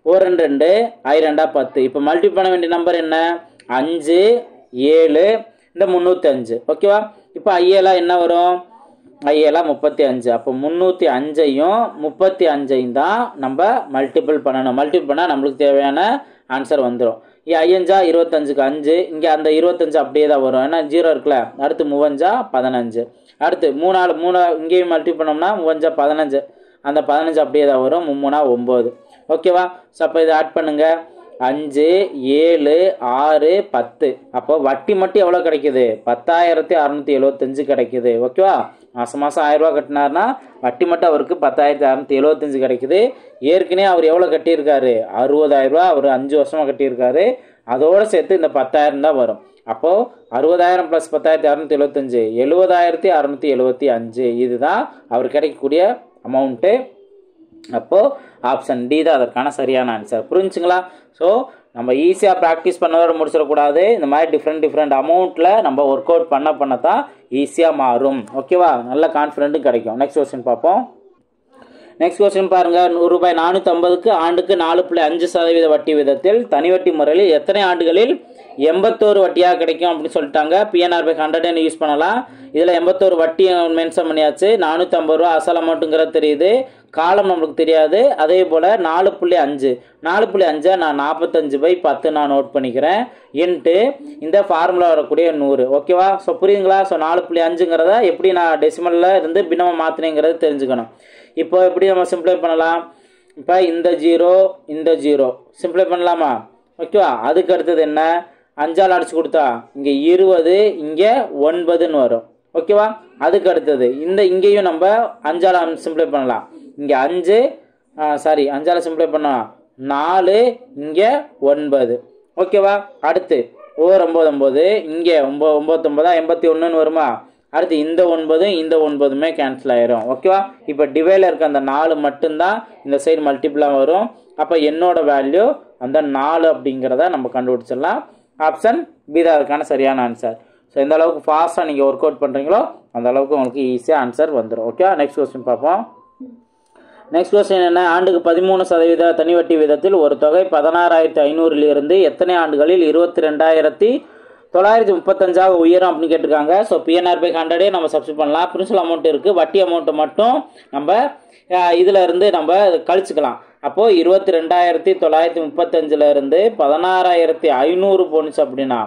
4 2 2 I 2 10. இப்போ மல்டி பண்ண வேண்டிய நம்பர் என்ன? 5 7 இந்த 305. ஓகேவா? இப்போ ஐஏலா என்ன வரும்? ஐஏலா 35. அப்போ 305ஐயும் 35ஐயும் தான் நம்ம மல்டிபிள் பண்ணணும். மல்டிபிள் பண்ணால் நம்மளுக்கு தேவையான ஆன்சர் வந்துடும். 5 25க்கு 5. இங்கே அந்த 25 அப்படியே தான் வரும். ஏன்னா 0 இருக்குல்ல. அடுத்து 3 15. அடுத்து 3 இங்கேயும் மல்டிபிள் பண்ணோம்னா 3 15. அந்த 15 அப்படியே தான் வரும். 3 9. ஓகேவா? ஸோ அப்போ இதை ஆட் பண்ணுங்க. 5 7 6 10. அப்போ வட்டி மட்டும் எவ்வளோ கிடைக்குது? 10,675 கிடைக்குது. ஓகேவா? மாதம் மாதம் 1000 ரூபா கட்டினார்னா வட்டி மட்டும் அவருக்கு 10,675 கிடைக்குது. ஏற்கனவே அவர் எவ்வளோ கட்டியிருக்காரு? 60,000 ரூபா அவர் 5 வருஷமாக கட்டியிருக்காரு. அதோடு சேர்த்து இந்த 10,000 தான் வரும். அப்போது 60,000 + 10,675 70,675. இதுதான் அவர் கிடைக்கக்கூடிய அமௌண்ட்டு. அப்போது ஆப்ஷன் டி தான் அதற்கான சரியான ஆன்சர். புரிஞ்சுங்களா? ஸோ நம்ம ஈஸியாக ப்ராக்டிஸ் பண்ணதோட முடிச்சிடக்கூடாது. இந்த மாதிரி டிஃப்ரெண்ட் அமௌண்ட்டில் நம்ம ஒர்க் அவுட் பண்ண தான் ஈஸியாக மாறும். ஓகேவா? நல்ல கான்ஃபிடென்ட்டும் கிடைக்கும். நெக்ஸ்ட் கொஸ்டின் பார்ப்போம். நெக்ஸ்ட் கொஸ்டின் பாருங்கள். ரூபாய் 450க்கு ஆண்டுக்கு 4.5% வட்டி விதத்தில் தனி வட்டி முறையில் எத்தனை ஆண்டுகளில் 81 வட்டியாக கிடைக்கும் அப்படின்னு சொல்லிட்டாங்க. PNR by 100 யூஸ் பண்ணலாம். இதில் 81 வட்டி மென்ஷன் பண்ணியாச்சு. 450 ரூபா அசல் அமௌண்ட்டுங்கிறது தெரியுது. காலம் நம்மளுக்கு தெரியாது. அதே போல் 4.5 4.5 நான் 45/10 நான் நோட் பண்ணிக்கிறேன். இன்ட்டு இந்த ஃபார்முலா வரக்கூடிய 100. ஓகேவா? ஸோ புரியுதுங்களா? ஸோ 4.5ங்கிறத எப்படி நான் டெசிமலில் இருந்து பின்னமாக மாற்றினேங்கிறது தெரிஞ்சுக்கணும். இப்போ எப்படி நம்ம சிம்பிளை பண்ணலாம்? இப்போ இந்த 0 சிம்பிளை பண்ணலாமா? ஓகேவா? அதுக்கு அடுத்தது என்ன? 5ஆல் அடிச்சு கொடுத்தா இங்கே 20 இங்கே 9ன்னு வரும். ஓகேவா? அதுக்கு அடுத்தது இங்கேயும் நம்ம 5ஆல் சிம்பிளை பண்ணலாம். இங்கே 5ஆல் சிம்பிளை பண்ணலாம் 4 இங்கே 9. ஓகேவா? அடுத்து 9 இங்கே 9 81ன்னு வருமா? அடுத்து இந்த 9 இந்த 9மே கேன்சல் ஆயிரும். ஓகேவா? இப்போ டிவைடில் இருக்க அந்த 4 மட்டும்தான் இந்த சைடு மல்டிபிளாக வரும். அப்போ என்னோட வேல்யூ அந்த 4 அப்படிங்கிறத நம்ம கண்டுபிடிச்சிடலாம். ஆப்ஷன் பி தான் அதுக்கான சரியான ஆன்சர். ஸோ எந்த அளவுக்கு ஃபாஸ்ட்டாக நீங்கள் ஒர்க் அவுட் பண்ணுறீங்களோ அந்த அளவுக்கு உங்களுக்கு ஈஸியாக ஆன்சர் வந்துடும். ஓகேவா? நெக்ஸ்ட் கொஸ்டின் பார்ப்போம். நெக்ஸ்ட் கொஸ்டின் என்ன? ஆண்டுக்கு 13% தனி வட்டி வீதத்தில் ஒரு தொகை 16,500 எத்தனை ஆண்டுகளில் 22,935 உயரும் அப்படின்னு கேட்டிருக்காங்க. ஸோ PNR by 100 நம்ம சப்ஸ்டிட் பண்ணலாம். பிரின்சிபல் அமௌண்ட் இருக்குது. வட்டி அமௌண்ட்டை மட்டும் நம்ம இதில் இருந்து நம்ம கழிச்சுக்கலாம். அப்போது 22,935 இருந்து 16,500 போணுச்சு அப்படின்னா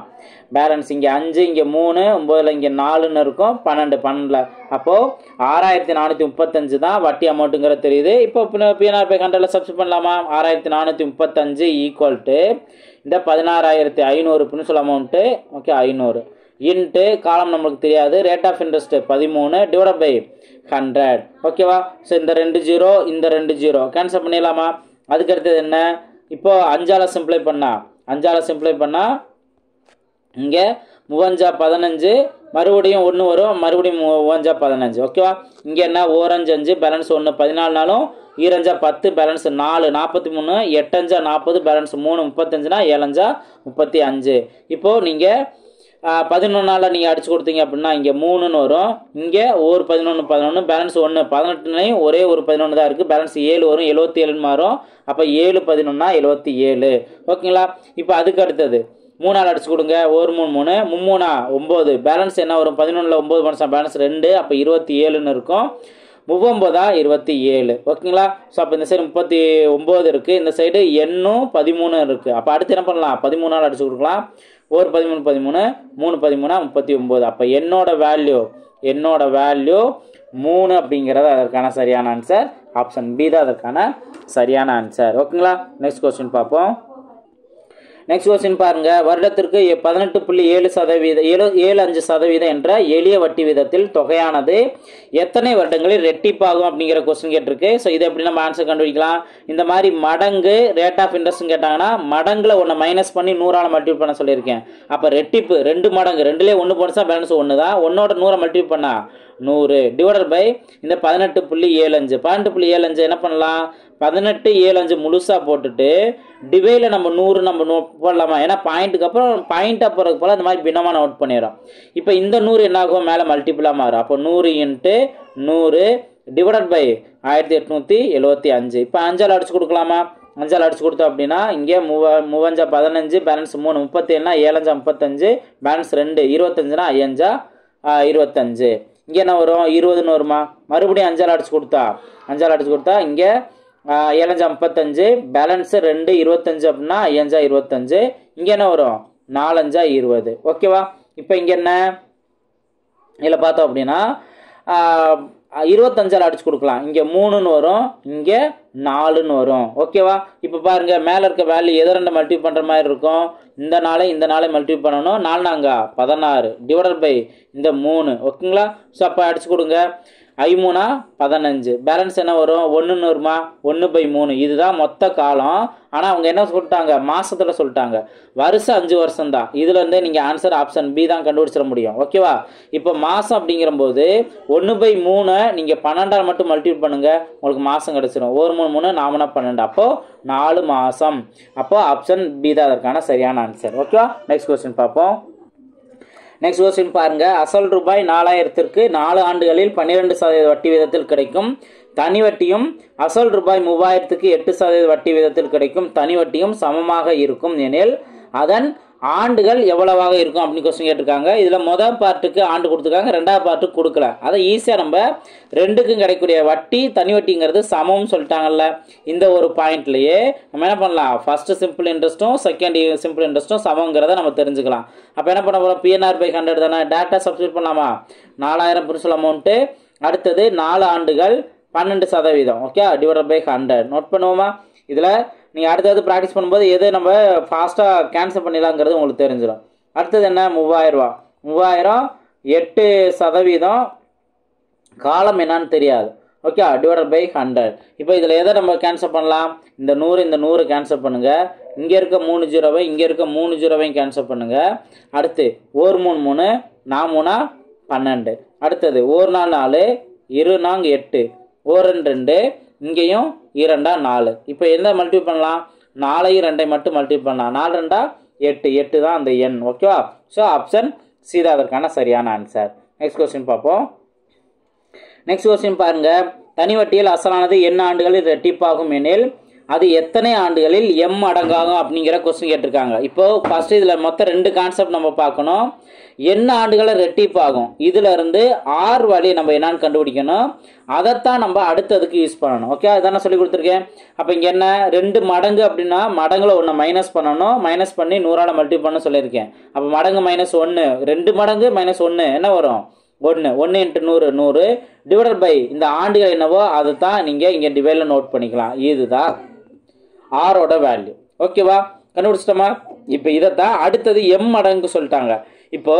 பேலன்ஸ் இங்கே 5 இங்கே 3 9 இங்கே 4ன்னு இருக்கும். 12 அப்போது 6,435 தான் வட்டி அமௌண்ட்டுங்கிறது தெரியுது. இப்போ PNR by 100 சப்ஸ்டிட் பண்ணலாமா? 6,435 ஈக்குவல் டு இந்த 16,500 பிரின்சிபல் அமௌண்ட்டு. ஓகே, 500 இன்ட்டு காலம் நம்மளுக்கு தெரியாது. Rate of interest 13 divide by 100. ஓகேவா? ஸோ இந்த 2 0 இந்த 2 0 கேன்சல் பண்ணிடலாமா? அதுக்கடுத்தது என்ன? இப்போ 5ஆல் சிம்பிளை பண்ணால் இங்கே 3×15 மறுபடியும் 1 வரும். மறுபடியும் 3×15. ஓகேவா? இங்கே என்ன? 4×5 பேலன்ஸ் 1 14 நாளும் 2×10 பேலன்ஸ் 4 43 8×40 பேலன்ஸ் 3 35னா 7×35. இப்போது நீங்கள் 11 நீங்கள் அடிச்சு கொடுத்தீங்க அப்படின்னா இங்கே 3ன்னு வரும். இங்கே ஒரு 11 பேலன்ஸ் 1 18லையும் ஒரே ஒரு 11 தான் இருக்குது. பேலன்ஸ் 7 வரும். 77ன்னு மாறும். அப்போ 7 11னா 77. ஓகேங்களா? இப்போ அதுக்கு அடுத்தது 3ஆல் அடிச்சு கொடுங்க. 1 3 3 9 பேலன்ஸ் என்ன வரும்? 11ல் 9 பண்ணா பேலன்ஸ் 2. அப்போ 27ன்னு இருக்கும். 27. ஓகேங்களா? ஸோ அப்போ இந்த சைடு 39 இருக்குது. இந்த சைடு எண்ணும் 13 இருக்குது. அப்போ அடுத்து என்ன பண்ணலாம்? 13ஆல் அடிச்சு கொடுக்கலாம். ஒரு 13 13 3 13 39. அப்போ என்னோட வேல்யூ 3 அப்படிங்கிறது அதற்கான சரியான ஆன்சர். ஆப்ஷன் பி தான் அதற்கான சரியான ஆன்சர். ஓகேங்களா? நெக்ஸ்ட் கொஸ்டின் பார்ப்போம். நெக்ஸ்ட் கொஸ்டின் பாருங்க. வருடத்திற்கு 18.75% என்ற எளிய வட்டி வீதத்தில் தொகையானது எத்தனை வருடங்களில் ரெட்டிப்பாகும் அப்படிங்கிற கொஸ்டின் கேட்டிருக்கு. ஸோ இதை எப்படி நம்ம ஆன்சர் கண்டுபிடிக்கலாம்? இந்த மாதிரி மடங்கு ரேட் ஆஃப் இன்ட்ரெஸ்ட் கேட்டாங்கன்னா மடங்குல ஒன்று மைனஸ் பண்ணி 100ஆல் மல்டிபிள் பண்ண சொல்லியிருக்கேன். அப்போ ரெட்டிப்பு 2 மடங்கு 2லேயே 1 போனுச்சா பேலன்ஸ் 1 தான். 1ஓட 100 மல்டிபிள் பண்ணா 100 டிவைடட் பை இந்த 18.75. 18.75 என்ன பண்ணலாம்? 18 முழுசாக போட்டுட்டு டிவைடில் நம்ம 100 நம்ம போடலாமா? ஏன்னா பாயிண்ட்டுக்கு அப்புறம் பாயிண்ட் அப்புறம் போல் இந்த மாதிரி பின்னமாக நோட் பண்ணிடுறோம். இப்போ இந்த 100 என்ன ஆகும்? மேலே மல்டிபிளாக மாறும். அப்போ 100 × 100 டிவைடட் பை 1875. இப்போ 5ஆல் அடிச்சு கொடுக்கலாமா? 5ஆல் அடிச்சு கொடுத்தோம் அப்படின்னா இங்கே 3×15 பேலன்ஸ் 3 37னா 7×35 பேலன்ஸ் 2 25னா 5×25. இங்கே என்ன வரும்? 20ன்னு வருமா? மறுபடியும் 5ஆல் அடிச்சு கொடுத்தா இங்கே 7×35 பேலன்ஸ் 2 25 அப்படின்னா 5×25. இங்கே என்ன வரும்? 4×20. ஓகேவா? இப்போ இங்கே என்ன இதில் பார்த்தோம் அப்படின்னா 25ஆல் அடிச்சு கொடுக்கலாம். இங்கே 3ன்னு வரும். இங்கே 4ன்னு வரும். ஓகேவா? இப்போ பாருங்க, மேலே இருக்க வேல்யூ எதை 2 மல்டிபிள் பண்ணுற மாதிரி இருக்கும்? இந்த நாளை மல்டிபிள் பண்ணணும். 4 நாங்க 16 டிவைடட் பை இந்த 3. ஓகேங்களா? ஸோ அப்போ அடிச்சு கொடுங்க. 5×3 15 பேலன்ஸ் என்ன வரும்? 1ன்னு வருமா? 1/3. இதுதான் மொத்த காலம். ஆனால் அவங்க என்ன சொல்லிட்டாங்க? மாசத்துல சொல்லிட்டாங்க. வருஷம் 5 வருஷம் தான். இதுல இருந்து நீங்க ஆன்சர் ஆப்ஷன் பி தான் கண்டுபிடிச்சிட முடியும். ஓகேவா? இப்போ மாசம் அப்படிங்கிற போது 1/3 நீங்க 12ஆல் மட்டும் மல்டிபிள் பண்ணுங்க, உங்களுக்கு மாசம் கிடைச்சிடும். 1 3 3 4 12. அப்போ 4 மாசம். அப்போ ஆப்ஷன் பி தான் அதற்கான சரியான ஆன்சர். ஓகேவா? நெக்ஸ்ட் கொஸ்டின் பார்ப்போம். நெக்ஸ்ட் கொஸ்டின் பாருங்க. அசல் ரூபாய் 4000க்கு 4 ஆண்டுகளில் 12% வட்டி வீதத்தில் கிடைக்கும் தனி வட்டியும் அசல் ரூபாய் 3000க்கு 8% வட்டி வீதத்தில் கிடைக்கும் தனி வட்டியும் சமமாக இருக்கும் எனில் அதன் ஆண்டுகள் எவ்வளவாக இருக்கும் அப்படின்னு கொஸ்டின் கேட்டிருக்காங்க. இதில் முதல் பார்ட்டுக்கு ஆண்டு கொடுத்துருக்காங்க, ரெண்டாவது பார்ட்டுக்கு கொடுக்கல. அதை ஈஸியாக நம்ம ரெண்டுக்கும் கிடைக்கக்கூடிய வட்டி தனி வட்டிங்கிறது சமம்னு சொல்லிட்டாங்கல்ல. இந்த ஒரு பாயிண்ட்லேயே நம்ம என்ன பண்ணலாம், ஃபர்ஸ்ட் சிம்பிள் இன்ட்ரெஸ்ட்டும் செகண்ட் சிம்பிள் இன்ட்ரெஸ்ட்டும் சமங்கிறத நம்ம தெரிஞ்சுக்கலாம். அப்போ என்ன பண்ண போகிறோம், PNR/100 தானே, டேட்டா சப்ஸ்டியூட் பண்ணலாமா. 4000 பிரின்சிபல் அமௌண்ட்டு, அடுத்தது 4 ஆண்டுகள் 12%, ஓகே, டிவைடட் பை 100 நோட் பண்ணுவோமா. இதில் நீங்கள் அடுத்தது ப்ராக்டிஸ் பண்ணும்போது எது நம்ம ஃபாஸ்ட்டாக கேன்சல் பண்ணிடலாங்கிறது உங்களுக்கு தெரிஞ்சிடும். அடுத்தது என்ன, 3000 ரூபா. 3000 8%, காலம் என்னன்னு தெரியாது, ஓகே, டிவைடட் பை 100. இப்போ இதில் எதை நம்ம கேன்சல் பண்ணலாம், இந்த 100 கேன்சல் பண்ணுங்கள். இங்கே இருக்க 3 ஜீரோவை இங்கே இருக்க 3 ஜீரோவையும் கேன்சல் பண்ணுங்கள். அடுத்து 1 3 3 4 3 12. அடுத்தது 1 4 4 2 4 8 1 2 2 இங்கேயும் 2 4. இப்போ என்ன மல்டிபிள் பண்ணலாம், 4 2 மட்டும் மல்டிபிள் பண்ணலாம். 4 2 8 8 தான் அந்த எண், ஓகேவா. ஸோ ஆப்ஷன் சி தான் அதற்கான சரியான ஆன்சர். நெக்ஸ்ட் கொஸ்டின் பார்ப்போம். நெக்ஸ்ட் கொஸ்டின் பாருங்க, தனி வட்டியில் அசலானது என்ன ஆண்டுகளில் ரெட்டிப்பாகும் எனில் அது எத்தனை ஆண்டுகளில் எம் அடங்காகும் அப்படிங்கிற கொஸ்டின் கேட்டிருக்காங்க. இப்போ ஃபர்ஸ்ட் இதில் மொத்தம் 2 கான்செப்ட் நம்ம பார்க்கணும். என்ன ஆண்டுகளை ரெட்டிப்பாகும், இதுல இருந்து ஆர் வழி நம்ம என்னன்னு கண்டுபிடிக்கணும். அதைத்தான் நம்ம அடுத்ததுக்கு யூஸ் பண்ணணும், ஓகே. அதான் நான் சொல்லி கொடுத்துருக்கேன். அப்போ இங்கே என்ன 2 மடங்கு அப்படின்னா மடங்குல 1 மைனஸ் பண்ணணும், மைனஸ் பண்ணி 100ஆல் மல்டிபிள் பண்ண சொல்லியிருக்கேன். அப்போ மடங்கு -1, 2 மடங்கு -1 என்ன வரும், 1 1 × 100 100 டிவைடட் பை இந்த ஆண்டுகள் என்னவோ அதை தான் நீங்கள் இங்கே டிவைடில் நோட் பண்ணிக்கலாம். இதுதான் ஆரோட வேல்யூ, ஓகேவா. கண்டுபிடிச்சிட்டோமா. இப்போ இதைத்தான் அடுத்தது எம் மடங்கு சொல்லிட்டாங்க. இப்போ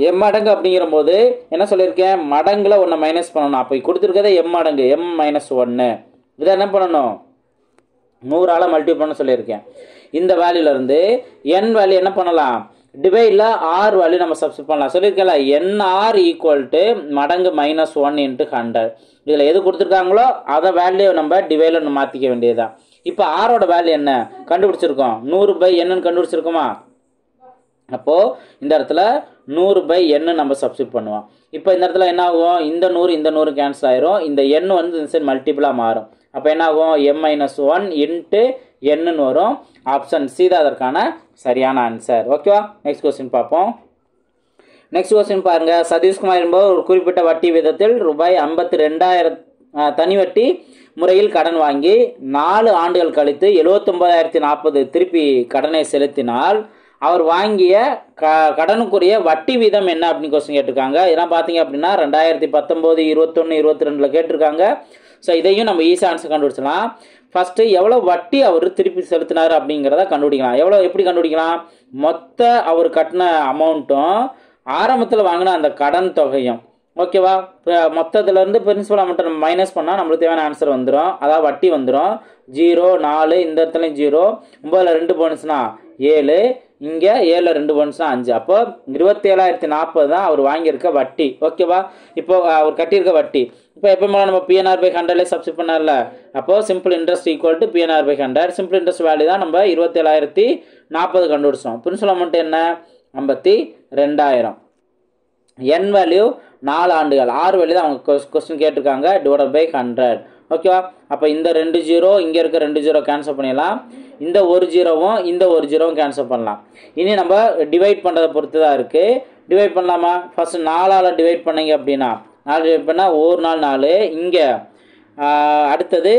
எம் மடங்கு அப்படிங்கிற போது என்ன சொல்லியிருக்கேன், மடங்குல 1 மைனஸ் பண்ணணும். அப்போ கொடுத்துருக்கதே எம் மடங்கு, m-1. இதை என்ன பண்ணணும், 100ஆல் மல்டிபிள் பண்ண சொல்லியிருக்கேன். இந்த வேல்யூலேருந்து என் வேல்யூ என்ன பண்ணலாம், டிவைடில் ஆர் வேல்யூ நம்ம சப்ஸ்டிட் பண்ணலாம். சொல்லியிருக்கல NR = மடங்கு -1 × 100. இதில் எது கொடுத்துருக்காங்களோ அதை வேல்யூ நம்ம டிவைடில் மாற்றிக்க வேண்டியதுதான். இப்போ ஆரோட வேல்யூ என்ன கண்டுபிடிச்சிருக்கோம், 100/n கண்டுபிடிச்சிருக்கோமா. அப்போது இந்த இடத்துல 100/n நம்ம சப்ஸ்டிட் பண்ணுவோம். இப்போ இந்த இடத்துல என்ன ஆகும், இந்த 100 கேன்சல் ஆயிரும், இந்த n வந்து இந்த சைடு மல்டிபிளாக மாறும். அப்போ என்ன ஆகும், m-1 × n வரும். ஆப்ஷன் சி தான் அதற்கான சரியான ஆன்சர், ஓகேவா. நெக்ஸ்ட் கொஸ்டின் பார்ப்போம். நெக்ஸ்ட் கொஸ்டின் பாருங்க, சதீஷ்குமார் என்பவர் ஒரு குறிப்பிட்ட வட்டி விதத்தில் ரூபாய் 52,000 தனி வட்டி முறையில் கடன் வாங்கி 4 ஆண்டுகள் கழித்து 79,040 திருப்பி கடனை செலுத்தினால் அவர் வாங்கிய கடனுக்குரிய வட்டி வீதம் என்ன அப்படின்னு கொஸ்டின் கேட்டிருக்காங்க. இதெல்லாம் பார்த்தீங்க அப்படின்னா 2019 21 22 கேட்டிருக்காங்க. ஸோ இதையும் நம்ம ஈஸியாக ஆன்சர் கண்டுபிடிச்சலாம். ஃபஸ்ட்டு எவ்வளோ வட்டி அவர் திருப்பி செலுத்தினார் அப்படிங்கிறத கண்டுபிடிக்கலாம். எப்படி கண்டுபிடிக்கலாம், மொத்த அவர் கட்டின அமௌண்ட்டும் ஆரம்பத்தில் வாங்கின அந்த கடன் தொகையும், ஓகேவா. மொத்தத்துலேருந்து பிரின்சிபல் அமௌண்ட்டை நம்ம மைனஸ் பண்ணால் நம்மளுக்கு தேவையான ஆன்சர் வந்துடும், அதாவது வட்டி வந்துடும். 0 4 இந்த இடத்துலையும் 0, 9ல் 2 போனுச்சுன்னா 7, இங்கே 7ல் 2 போனுச்சுன்னா 5. அப்போ 27,040 தான் அவர் வாங்கியிருக்க வட்டி, ஓகேவா. இப்போ அவர் கட்டியிருக்க வட்டி. இப்போ எப்போ நம்ம PNR/100 சப்ஸ்டிட் பண்ணல, அப்போது simple interest = PNR/100. Simple interest value தான் நம்ம 27,040 கண்டுபிடிச்சோம். பிரின்சிபல் அமௌண்ட் என்ன, 52,000. என் வேல்யூ 4 ஆண்டுகள், ஆர் வேல்யூ தான் அவங்க கொஸ்டின் கேட்டிருக்காங்க, டிவைடட் பை 100, ஓகேவா. அப்போ இந்த 2 0 இங்கே இருக்க 2 0 கேன்சல் பண்ணிடலாம். இந்த 1 0வும் இந்த 1 0வும் கேன்சல் பண்ணலாம். இனி நம்ம டிவைட் பண்ணுறதை பொறுத்து தான் இருக்குது. டிவைட் பண்ணலாமா, ஃபஸ்ட்டு 4ஆல் டிவைட் பண்ணிங்க அப்படின்னா 4 டிவைட் பண்ணால் 1 4 4. இங்கே அடுத்தது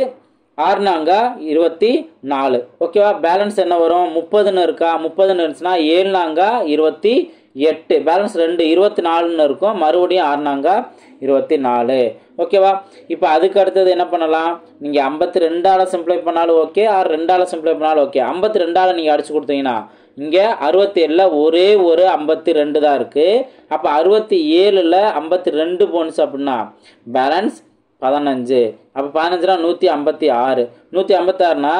6 4 24, ஓகேவா. பேலன்ஸ் என்ன வரும், 30ன்னு இருக்கா, 30ன்னு இருந்துச்சுன்னா 7 4 28, பேலன்ஸ் 2 24ன்னு இருக்கும். மறுபடியும் 6 4 24, ஓகேவா. இப்போ அதுக்கு அடுத்தது என்ன பண்ணலாம், நீங்கள் 52ஆல் சிம்ப்ளை பண்ணாலும் ஓகே, 2ஆல் சிம்ப்ளை பண்ணாலும் ஓகே. 52ஆல் நீங்கள் அடிச்சு கொடுத்தீங்கன்னா இங்கே 67ல் ஒரே ஒரு 52 தான் இருக்குது. அப்போ 67ல் 52 போனுச்சு அப்படின்னா பேலன்ஸ் 15. அப்போ 15னா 156. 156னா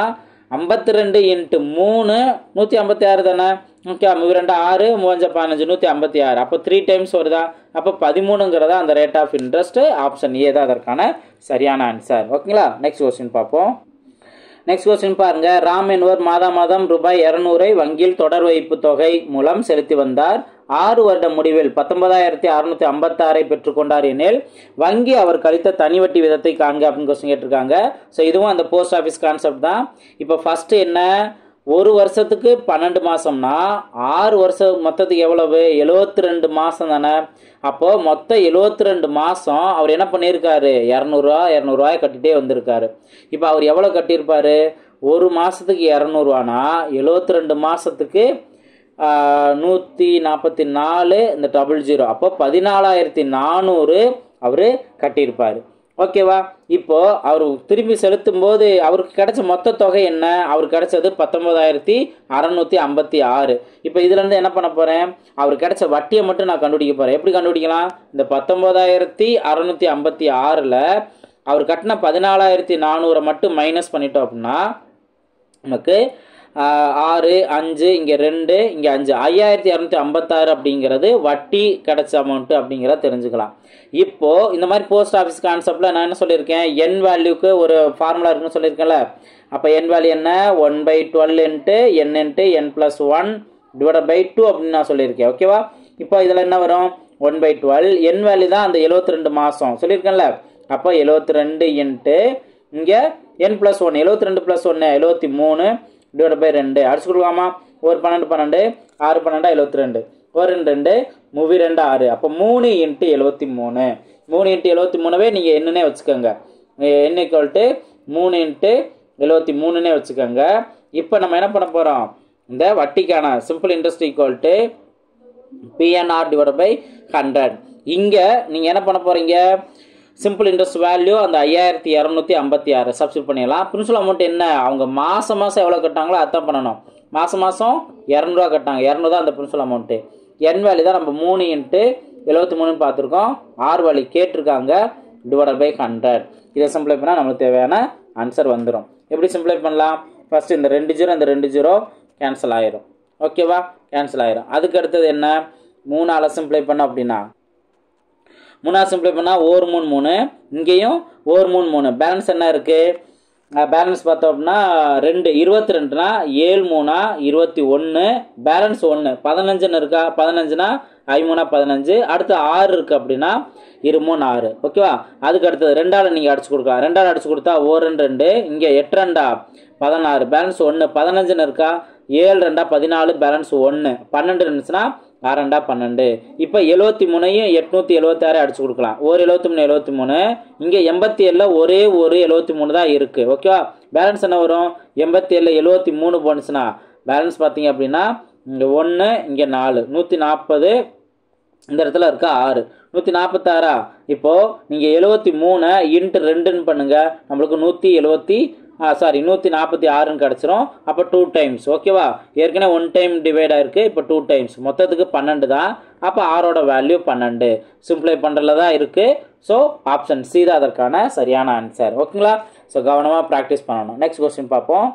52 × 3 156 தானே, ஓகே. 2 6 3 15 156. அப்போ 3 டைம்ஸ் வருதா, அப்போ 13ங்கிறதா அந்த rate of interest. Option A தான் அதற்கான சரியான ஆன்சர், ஓகேங்களா. நெக்ஸ்ட் கொஸ்டின் பார்ப்போம். நெக்ஸ்ட் கொஸ்டின் பாருங்க, ராம் என்பவர் மாதம் ரூபாய் 200 வங்கியில் தொடர் வைப்பு தொகை மூலம் செலுத்தி வந்தார். 6 வருட முடிவில் 19,656 பெற்றுக்கொண்டார் எனில் வங்கி அவர் கழித்த தனி வட்டி விதத்தை காண்க அப்படின்னு கொஸ்டின் கேட்டிருக்காங்க. ஸோ இதுவும் அந்த போஸ்ட் ஆஃபீஸ் கான்செப்ட் தான். இப்போ ஃபர்ஸ்ட் என்ன, ஒரு வருஷத்துக்கு 12 மாதம்னா 6 வருஷம் மொத்தத்துக்கு எவ்வளவு 72 மாதம் தானே. அப்போது மொத்தம் 72 மாதம் அவர் என்ன பண்ணியிருக்காரு 200 கட்டிகிட்டே வந்திருக்காரு. இப்போ அவர் எவ்வளோ கட்டியிருப்பார் ஒரு மாதத்துக்கு 200 72 மாதத்துக்கு 144 இந்த 00 அப்போ 14,400 அவர் கட்டியிருப்பார். ஓகேவா. இப்போது அவர் திரும்பி செலுத்தும் போது அவருக்கு கிடைச்ச மொத்த தொகை என்ன அவருக்கு கிடைச்சது 19,656. இப்போ இதுலேருந்து என்ன பண்ண போகிறேன் அவருக்கு கிடைச்ச வட்டியை மட்டும் நான் கண்டுபிடிக்க போகிறேன். எப்படி கண்டுபிடிக்கலாம் இந்த 19,656ல் அவர் கட்டின 14,400 மட்டும் மைனஸ் பண்ணிட்டோம் அப்படின்னா நமக்கு 6 5 இங்கே 2 இங்கே 5 5,256 அப்படிங்கிறது வட்டி கிடைச்ச அமௌண்ட்டு அப்படிங்கிறத தெரிஞ்சுக்கலாம். இப்போது இந்த மாதிரி போஸ்ட் ஆஃபீஸ் கான்செப்டில் நான் என்ன சொல்லியிருக்கேன் என் வேல்யூக்கு ஒரு ஃபார்முலா இருக்குன்னு சொல்லியிருக்கேன்ல. அப்போ என் வேல்யூ என்ன 1/12 into n into n+1 divide by 2 அப்படின்னு நான் சொல்லியிருக்கேன். ஓகேவா. இப்போ இதில் என்ன வரும் 1/12 என் வேல்யூ தான் அந்த 72 மாதம் சொல்லியிருக்கேன்ல. அப்போ 72 இன்ட்டு இங்கே n+1 72 + 1 73 டிவைட் பை 2 அடிச்சு கொடுக்கலாமா. ஒரு 12 12 6 12 72 ஒரு 2 மூவி 2 6 அப்போ 3 × 73 3 × 73வே நீங்கள் என்னன்னே வச்சுக்கோங்க n = 3 × 73னே வச்சுக்கோங்க. இப்போ நம்ம என்ன பண்ண போகிறோம் இந்த வட்டிக்கான simple interest = PNR divide by 100. இங்கே நீங்கள் என்ன பண்ண போகிறீங்க சிம்பிள் இன்ட்ரெஸ்ட் வேல்யூ அந்த 5,256 சப்ஸ்டிட் பண்ணிடலாம். பிரின்சிபல் அமௌண்ட் என்ன அவங்க மாதம் எவ்வளோ கட்டாங்களோ அதான் பண்ணணும். மாதம் 200 கட்டாங்க 200 தான் அந்த பிரின்சிபல் அமௌண்ட்டு. என் வேல்யூ தான் நம்ம 3 × 73 பார்த்துருக்கோம். ஆர் வேல்யூ கேட்டிருக்காங்க டிவைட் பை 100. இதை சிம்பிளை பண்ணால் நம்மளுக்கு தேவையான ஆன்சர் வந்துடும். எப்படி சிம்பிளை பண்ணலாம் ஃபஸ்ட்டு இந்த 2 0 இந்த 2 0 கேன்சல் ஆயிரும். ஓகேவா கேன்சல் ஆயிரும். அதுக்கு அடுத்தது என்ன 3ஆல் சிம்பிளை பண்ணோம் அப்படின்னா 3ஆல் சிம்பிளை பண்ணால் 1 3 3 இங்கேயும் 1 3 3 பேலன்ஸ் என்ன இருக்குது பேலன்ஸ் பார்த்தோம் அப்படின்னா 2 22னா 7 3 21 பேலன்ஸ் 1 15ன்னு இருக்கா 15னா 5 3 15 அடுத்து 6 இருக்குது அப்படின்னா 2 3 6 ஓகேவா. அதுக்கு அடுத்தது 2ஆல் நீங்கள் அடிச்சு கொடுக்கலாம். 2ஆல் அடிச்சு கொடுத்தா 1 2 2 இங்கே 8 2 16 பேலன்ஸ் 1 15ன்னு இருக்கா 7 2 14 பேலன்ஸ் 1 12 இருந்துச்சுன்னா 6 2 12 இப்போ 73 876 அடிச்சு கொடுக்கலாம். ஒரு 73 73 இங்கே 87ல் ஒரே ஒரு 73 தான் இருக்குது. ஓகேவா பேலன்ஸ் என்ன வரும் 87 73 போனுச்சுன்னா பேலன்ஸ் பார்த்தீங்க அப்படின்னா இங்கே 1 இங்கே 4 140 இந்த இடத்துல இருக்கா 6 146. இப்போது நீங்கள் 73 × 2ன்னு பண்ணுங்கள் நம்மளுக்கு 146ன்னு கிடச்சிரும். அப்போ 2 டைம்ஸ் ஓகேவா. ஏற்கனவே 1 டைம் டிவைட் ஆயிருக்கு இப்போ 2 டைம்ஸ் மொத்தத்துக்கு 12 தான். அப்போ ஆரோட வேல்யூ 12 சிம்பிளை பண்ணுறதுல தான் இருக்குது. ஸோ ஆப்ஷன் சி தான் அதற்கான சரியான ஆன்சர். ஓகேங்களா. ஸோ கவனமாக ப்ராக்டிஸ் பண்ணணும். நெக்ஸ்ட் கொஸ்டின் பார்ப்போம்.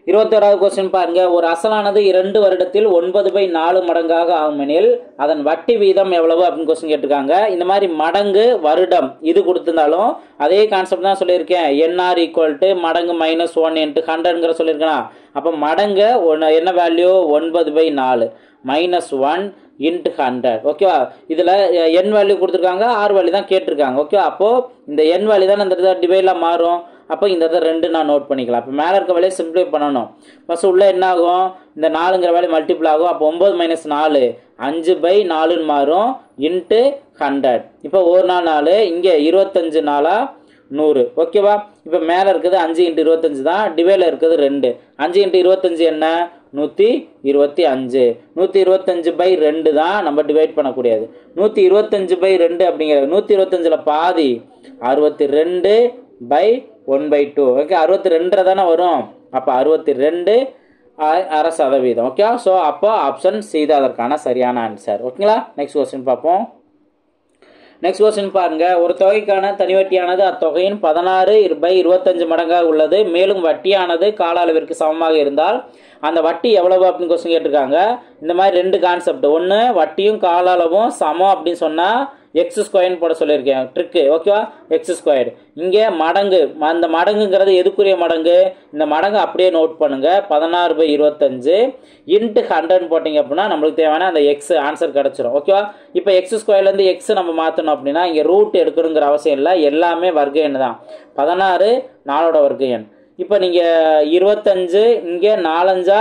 21வது கொஸ்டின் பாருங்க. ஒரு அசலானது 2 வருடத்தில் 9/4 மடங்காக ஆகுமெனில் அதன் வட்டி வீதம் எவ்வளவு அப்படின்னு கொஸ்டின் கேட்டிருக்காங்க. இந்த மாதிரி மடங்கு வருடம் இது கொடுத்திருந்தாலும் அதே கான்செப்ட் தான் சொல்லியிருக்கேன். NR = மடங்கு -1 × 100ங்கிற சொல்லியிருக்கேன். அப்போ மடங்கு என்ன வேல்யூ 9/4 -1 × 100 ஓகேவா. இதில் n வேல்யூ கொடுத்துருக்காங்க ஆர் வேல்யூ தான் கேட்டிருக்காங்க. ஓகேவா. அப்போது இந்த n வேல்யூ தான் இந்த இடத்துல டிவைடில் மாறும். அப்போ இந்த இடத்துல 2 நான் நோட் பண்ணிக்கலாம். இப்போ மேலே இருக்க வேலையை சிம்பிளை பண்ணணும். ஃபஸ்ட்டு உள்ளே என்ன ஆகும் இந்த 4ங்கிற வேலையை மல்டிபிள் ஆகும். அப்போ 9 - 4 5/4ன்னு மாறும் × 100. இப்போ 1 4 4 இங்கே 25 4 100 ஓகேவா. இப்போ மேலே இருக்குது 5 × 25 தான் டிவைடில் இருக்குது 2 5 × 25 என்ன 125 125/2 தான் நம்ம டிவைட் பண்ணக்கூடியது. 125/2 அப்படிங்கிறது 125ல் பாதி 62/1/2 ஓகே 62 தானே வரும். அப்போ 62.5%. ஓகே. ஸோ அப்போ ஆப்ஷன் சி தான் அதற்கான சரியான ஆன்சர். ஓகேங்களா. நெக்ஸ்ட் கொஸ்டின் பார்ப்போம். நெக்ஸ்ட் கொஸ்டின் பாருங்க. ஒரு தொகைக்கான தனி வட்டியானது அத்தொகையின் 16/25 மடங்காக உள்ளது. மேலும் வட்டியானது கால அளவிற்கு சமமாக இருந்தால் அந்த வட்டி எவ்வளவு அப்படின்னு கொஸ்டின் கேட்டிருக்காங்க. இந்த மாதிரி 2 கான்செப்ட். ஒன்று வட்டியும் கால அளவும் சமம் அப்படின்னு சொன்னால் x² போட சொல்லியிருக்கேன் ட்ரிக்கு. ஓகேவா. x². இங்கே மடங்கு அந்த மடங்குங்கிறது எதுக்குரிய மடங்கு இந்த மடங்கு அப்படியே நோட் பண்ணுங்க 16/25 × 100 போட்டிங்க அப்படின்னா நம்மளுக்கு தேவையான அந்த x ஆன்சர் கிடச்சிரும். ஓகேவா. இப்போ x²லேருந்து x நம்ம மாற்றணும் அப்படின்னா இங்கே ரூட் எடுக்கணுங்கிற அவசியம் இல்லை. எல்லாமே வர்க்க எண் தான். 16 4ஓட வர்க்க எண் இப்போ நீங்கள் 25 இங்கே 4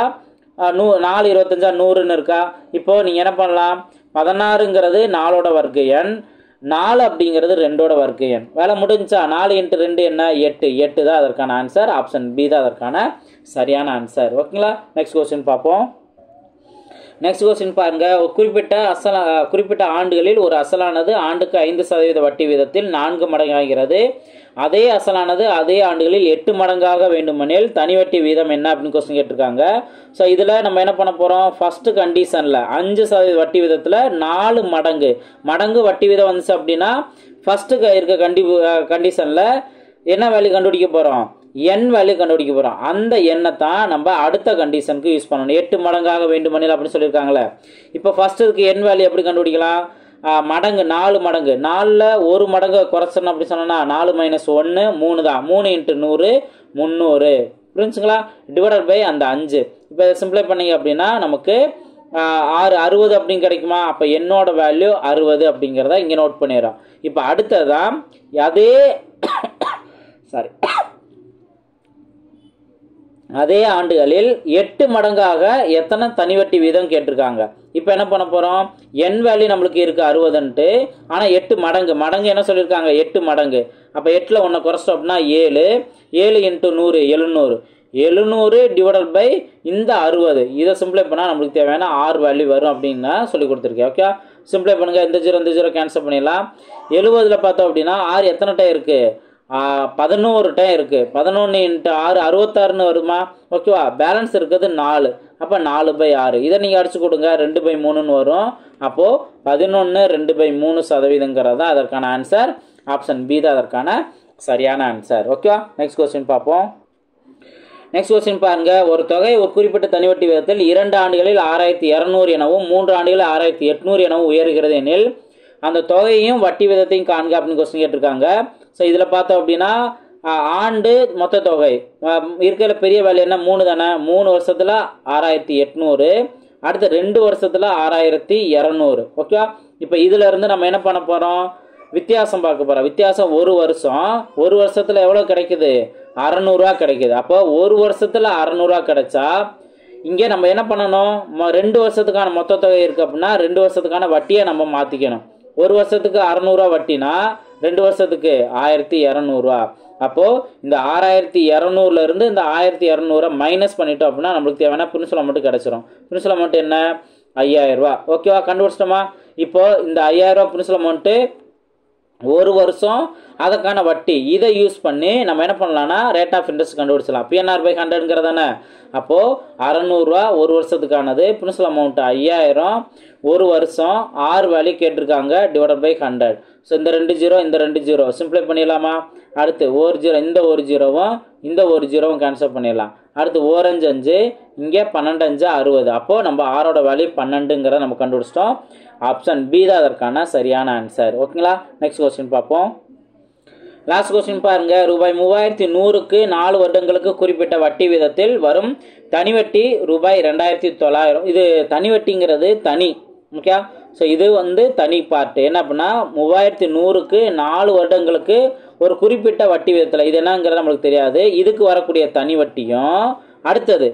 4 25 100ன்னு இருக்கா. இப்போது நீங்கள் என்ன பண்ணலாம், 16ங்கிறது 4ஓட வர்க்க எண், 4 அப்படிங்கிறது 2ஓட வர்க்க எண். வேலை முடிஞ்சா 4 × 2 என்ன 8. 8 தான் அதற்கான ஆன்சர். ஆப்ஷன் பி தான் அதற்கான சரியான ஆன்சர். ஓகேங்களா. நெக்ஸ்ட் கொஸ்டின் பார்ப்போம். நெக்ஸ்ட் கொஸ்டின் பாருங்க. குறிப்பிட்ட ஆண்டுகளில் ஒரு அசலானது ஆண்டுக்கு 5% வட்டி வீதத்தில் 4 மடங்காகிறது. அதே அசலானது அதே ஆண்டுகளில் 8 மடங்காக வேண்டுமெனில் தனி வட்டி வீதம் என்ன அப்படின்னு கொஸ்டின் கேட்டிருக்காங்க. ஸோ இதில் நம்ம என்ன பண்ண போகிறோம், ஃபஸ்ட்டு கண்டிஷனில் 5% வட்டி வீதத்தில் 4 மடங்கு வட்டி வீதம் வந்துச்சு அப்படின்னா ஃபஸ்ட்டு இருக்க கண்டிஷனில் என்ன வேல்யூ கண்டுபிடிக்க போகிறோம், என் வேல்யூ கண்டுபிடிக்க போகிறோம். அந்த எண்ணை தான் நம்ம அடுத்த கண்டிஷனுக்கு யூஸ் பண்ணணும். 8 மடங்காக வேண்டுமெனில் அப்படின்னு சொல்லியிருக்காங்களே. இப்போ ஃபஸ்ட்டு இருக்கு என் வேல்யூ எப்படி கண்டுபிடிக்கலாம், மடங்கு 4 மடங்கு 4ல் 1 மடங்கு குறைச்சணும் அப்படி சொன்னோன்னா 4 - 1 3 தான். 3 × 100 300 புரிஞ்சுங்களா. டிவைடட் பை அந்த 5. இப்போ இதை சிம்பிளை பண்ணிங்க அப்படின்னா நமக்கு 60 அப்படின்னு கிடைக்குமா. அப்போ என்னோட வேல்யூ 60 அப்படிங்கிறத இங்கே நோட் பண்ணிடுறோம். இப்போ அடுத்ததான் அதே ஆண்டுகளில் 8 மடங்காக எத்தனை தனி வட்டி வீதம் கேட்டிருக்காங்க. இப்போ என்ன பண்ண போகிறோம், என் வேல்யூ நம்மளுக்கு இருக்குது 60ன்ட்டு, ஆனால் 8 மடங்கு என்ன சொல்லியிருக்காங்க 8 மடங்கு. அப்போ 8ல் 1 குறைச்சிட்டோம் அப்படின்னா 7 × 100 700 டிவைடட் பை இந்த 60. இதை சிம்பிளை பண்ணால் நம்மளுக்கு தேவையான R வேல்யூ வரும் அப்படின்னு சொல்லி கொடுத்துருக்கேன். ஓகே, சிம்பிளை பண்ணுங்கள். இந்த 0 கேன்சல் பண்ணிடலாம். 70ல் பார்த்தோம் அப்படின்னா R எத்தனை டைம் இருக்குது, 11 டைம் இருக்குது. 11 × 6 66ன்னு வருமா. ஓகேவா. பேலன்ஸ் இருக்கிறது 4. அப்போ 4/6. இதை நீங்கள் அடிச்சு கொடுங்க 2/3ன்னு வரும். அப்போது 11 2/3% தான் அதற்கான ஆன்சர். ஆப்ஷன் பி தான் அதற்கான சரியான ஆன்சர். ஓகேவா. நெக்ஸ்ட் கொஸ்டின் பார்ப்போம். நெக்ஸ்ட் கொஸ்டின் பாருங்க. ஒரு தொகை ஒரு குறிப்பிட்ட தனி வட்டி விகிதத்தில் 2 ஆண்டுகளில் 6200 எனவும் 3 ஆண்டுகளில் 6800 எனவும் உயர்கிறது எனில் அந்த தொகையையும் வட்டி விகிதத்தையும் காண்க அப்படின்னு கொஸ்டின் கேட்டிருக்காங்க. ஸோ இதில் பார்த்தோம் அப்படின்னா ஆண்டு மொத்த தொகை இருக்கிற பெரிய வேல்யூ என்ன 3 தானே. 3 வருஷத்தில் 6800, அடுத்த 2 வருஷத்தில் 6200. ஓகேவா. இப்போ இதில் இருந்து நம்ம என்ன பண்ண போகிறோம், வித்தியாசம் பார்க்க போகிறோம். வித்தியாசம் ஒரு வருஷத்தில் எவ்வளோ கிடைக்குது 600 கிடைக்குது. அப்போ ஒரு வருஷத்தில் 600 கிடைச்சா இங்கே நம்ம என்ன பண்ணணும், 2 வருஷத்துக்கான மொத்த தொகை இருக்குது அப்படின்னா 2 வருஷத்துக்கான வட்டியை நம்ம மாற்றிக்கணும். ஒரு வருஷத்துக்கு 600 வட்டினா 2 வருஷத்துக்கு 1200. அப்போது இந்த 6200 இருந்து இந்த 1200 மைனஸ் பண்ணிட்டோம் அப்படின்னா நம்மளுக்கு தேவையான பிரின்சிபல் அமௌண்ட் கிடச்சிரும். பிரின்சிபல் அமௌண்ட் என்ன 5000. ஓகேவா. கண்டுபிடிச்சிட்டோமா. இப்போது இந்த 5000 பிரின்சிபல் அமௌண்ட்டு ஒரு வருஷம் அதுக்கான வட்டி இதை யூஸ் பண்ணி நம்ம என்ன பண்ணலாம்னா ரேட் ஆஃப் இன்ட்ரெஸ்ட் கண்டுபிடிச்சலாம். PNR/100ங்கிறதானே. அப்போது 600 ஒரு வருஷத்துக்கானது, பிரின்சிபல் அமௌண்ட் 5000, ஒரு வருஷம் R வேல்யூ கேட்டிருக்காங்க டிவைடட் பை 100. ஸோ இந்த 2 0 இந்த 2 0 சிம்பிளை பண்ணிடலாமா. அடுத்து ஒரு 0 இந்த ஒரு 0வும் இந்த ஒரு 0வும் கேன்சல் பண்ணிடலாம். அடுத்து 1 5 5 இங்கே 12 5 60. அப்போது நம்ம ஆரோட வேல்யூ 12ங்கிறத நம்ம கண்டுபிடிச்சிட்டோம். ஆப்ஷன் பி தான் அதற்கான சரியான ஆன்சர். ஓகேங்களா. நெக்ஸ்ட் கொஸ்டின் பார்ப்போம். லாஸ்ட் கொஸ்டின் பாருங்க. ரூபாய் 3100க்கு 4 வருடங்களுக்கு குறிப்பிட்ட வட்டி வீதத்தில் வரும் தனி வட்டி ரூபாய் 2900. இது தனி வட்டிங்கிறது தனி. ஓகே. ஸோ இது தனி பார்ட். என்ன அப்படின்னா 3100க்கு 4 வருடங்களுக்கு ஒரு குறிப்பிட்ட வட்டி விதத்தில் இது என்னங்கிறது நம்மளுக்கு தெரியாது. இதுக்கு வரக்கூடிய தனி வட்டியும் அடுத்தது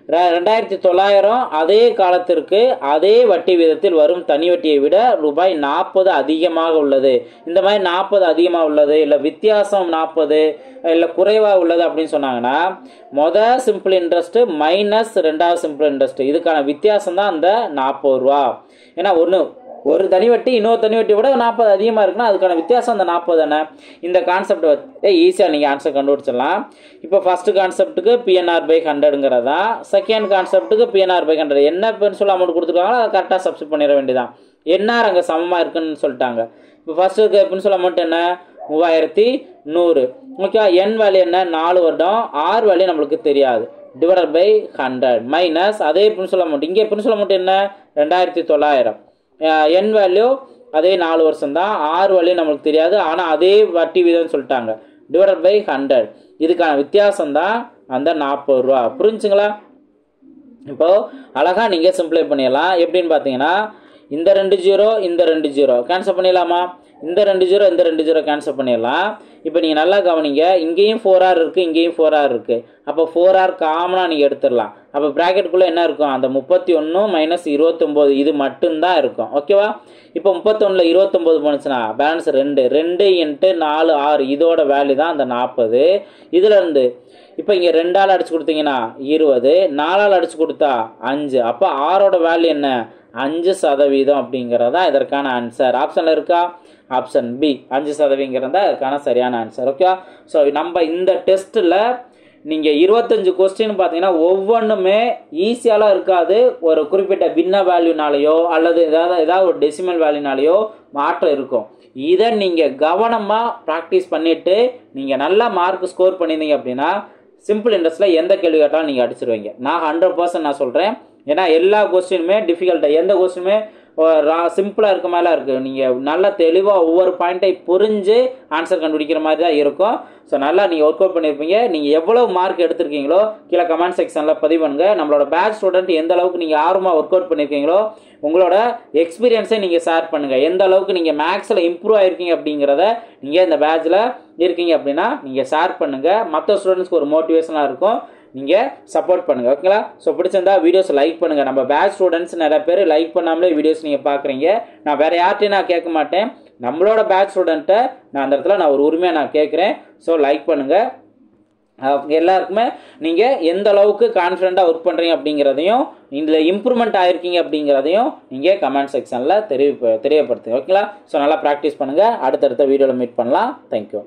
2900 அதே காலத்திற்கு அதே வட்டி விதத்தில் வரும் தனி வட்டியை விட ரூபாய் 40 அதிகமாக உள்ளது. இந்த மாதிரி 40 அதிகமாக உள்ளது இல்லை வித்தியாசம் 40 இல்லை குறைவாக உள்ளது அப்படின்னு சொன்னாங்கன்னா மொதல் சிம்பிள் இன்ட்ரெஸ்ட் மைனஸ் 2வது சிம்பிள் இன்ட்ரெஸ்ட் இதுக்கான வித்தியாசம் தான் அந்த 40 ரூபா. ஏன்னா ஒரு தனி வட்டி இன்னொரு தனி வட்டி விட 40 அதிகமாக இருக்குன்னா அதுக்கான வித்தியாசம் அந்த 40 தானே. இந்த கான்செப்ட் ஈஸியாக நீங்கள் ஆன்சர் கண்டுபிடிச்சிடலாம். இப்போ ஃபர்ஸ்ட் கான்செப்ட்டுக்கு PNR/100ங்கிறதா, செகண்ட் கான்செப்ட்டுக்கு PNR/100 என்ன பென்சில் அமௌண்ட் கொடுத்துருக்காங்களோ அதை கரெக்டாக சப்ஸ்டிட் பண்ணிட வேண்டியதான். என்ஆர் அங்கே சமமாக இருக்குன்னு சொல்லிட்டாங்க. இப்போ ஃபர்ஸ்ட்டு பென்சில் அமௌண்ட் என்ன 3100. ஓகே. என் வேல்யூ என்ன 4 வருடம், ஆர் வேல்யூ நம்மளுக்கு தெரியாது டிவைடட் பை 100 மைனஸ் அதே பிரின்சிபல் அமௌண்ட். இங்கே பிரின்சிபல் அமௌண்ட் என்ன 2900. என் வேல்யூ அதே 4 வருஷம் தான், ஆர் வேல்யூ நம்மளுக்கு தெரியாது ஆனால் அதே வட்டி வீதம்னு சொல்லிட்டாங்க டிவைடட் பை 100. இதுக்கான வித்தியாசம் தான் அந்த 40 ரூபா. புரிஞ்சுங்களா. இப்போது அழகாக நீங்கள் சிம்பிளை பண்ணிடலாம். எப்படின்னு பார்த்தீங்கன்னா இந்த 2 0 இந்த 2 0 கேன்சல் பண்ணிடலாமா? இந்த 2 0 இந்த 2 0 கேன்சல் பண்ணிடலாம். இப்போ நீங்கள் நல்லா கவனிங்க, இங்கேயும் 4R இருக்குது, இங்கேயும் 4R இருக்குது. அப்போ 4R காமனாக நீங்கள் எடுத்துடலாம். அப்போ ப்ராக்கெட்டுக்குள்ளே என்ன இருக்கும்? அந்த 31 மைனஸ் 29 இது மட்டும்தான் இருக்கும். ஓகேவா? இப்போ 31ல் 29 போனுச்சுன்னா பேலன்ஸ் 2 2 × 4 6 இதோட வேல்யூ தான் அந்த 40. இதிலேருந்து இப்போ இங்கே 2ஆல் அடிச்சு கொடுத்தீங்கன்னா 20, 4ஆல் அடிச்சு கொடுத்தா 5. அப்போ 6ஓட வேல்யூ என்ன? 5% அப்படிங்கிறதா இதற்கான ஆன்சர். ஆப்ஷனில் இருக்கா? ஆப்ஷன் பி 5%ங்கிறதா இதற்கான சரியான ஆன்சர். ஓகே. ஸோ நம்ம இந்த டெஸ்ட்டில் நீங்கள் 25 கொஸ்டின் பார்த்தீங்கன்னா ஒவ்வொன்றுமே ஈஸியாலாம் இருக்காது. ஒரு குறிப்பிட்ட பின்ன வேல்யூனாலேயோ அல்லது ஏதாவது ஒரு டெசிமல் வேல்யூனாலேயோ மாற்றம் இருக்கும். இதை நீங்கள் கவனமாக ப்ராக்டிஸ் பண்ணிவிட்டு நீங்கள் நல்லா மார்க் ஸ்கோர் பண்ணியிருந்தீங்க அப்படின்னா சிம்பிள் இன்ட்ரெஸ்ட்டில் எந்த கேள்வி கேட்டாலும் நீங்கள் அடிச்சிருவீங்க. நான் 100% நான் சொல்கிறேன். ஏன்னா எல்லா கொஸ்டினுமே டிஃபிகல்ட்டாக, எந்த கொஸ்டினுமே சிம்பிளாக இருக்க மாதிரிலாம் இருக்குது. நீங்கள் நல்லா தெளிவாக ஒவ்வொரு பாயிண்ட்டை புரிஞ்சு ஆன்சர் கண்டுபிடிக்கிற மாதிரி தான் இருக்கும். ஸோ நல்லா நீங்கள் ஒர்க் அவுட் பண்ணியிருப்பீங்க. நீங்கள் எவ்வளோ மார்க் எடுத்திருக்கீங்களோ கீழே கமெண்ட் செக்ஷனில் பதிவு பண்ணுங்கள். நம்மளோட பேட்ச் ஸ்டூடெண்ட் எந்த அளவுக்கு நீங்கள் ஆர்வமாக ஒர்க் அவுட் பண்ணியிருக்கீங்களோ உங்களோட எக்ஸ்பீரியன்ஸை நீங்கள் ஷேர் பண்ணுங்கள். எந்த அளவுக்கு நீங்கள் மேக்ஸில் இம்ப்ரூவ் ஆகிருக்கீங்க அப்படிங்கிறத நீங்கள் இந்த பேட்சில் இருக்கீங்க அப்படின்னா நீங்கள் ஷேர் பண்ணுங்கள். மற்ற ஸ்டூடெண்ட்ஸ்க்கு ஒரு மோட்டிவேஷனாக இருக்கும். நீங்கள் சப்போர்ட் பண்ணுங்கள். ஓகேங்களா? ஸோ பிடிச்சிருந்தா வீடியோஸ் லைக் பண்ணுங்கள். நம்ம பேட்ச் ஸ்டூடெண்ட்ஸ் நிறைய பேர் லைக் பண்ணாமலே வீடியோஸ் நீங்கள் பார்க்குறீங்க. நான் வேறு யார்ட்டையும் நான் கேட்க மாட்டேன். நம்மளோட பேட்ச் ஸ்டூடெண்ட்டை நான் அந்த இடத்துல நான் ஒரு உரிமையாக நான் கேட்குறேன். ஸோ லைக் பண்ணுங்கள். எல்லாருக்குமே நீங்கள் எந்த அளவுக்கு கான்ஃபிடென்ட்டாக ஒர்க் பண்ணுறீங்க அப்படிங்கிறதையும் இதில் இம்ப்ரூவ்மெண்ட் ஆகிருக்கீங்க அப்படிங்கிறதையும் நீங்கள் கமெண்ட் செக்ஷனில் தெரியப்படுத்துங்க. ஓகேங்களா? ஸோ நல்லா ப்ராக்டிஸ் பண்ணுங்கள். அடுத்தடுத்த வீடியோவில் மீட் பண்ணலாம். தேங்க்யூ.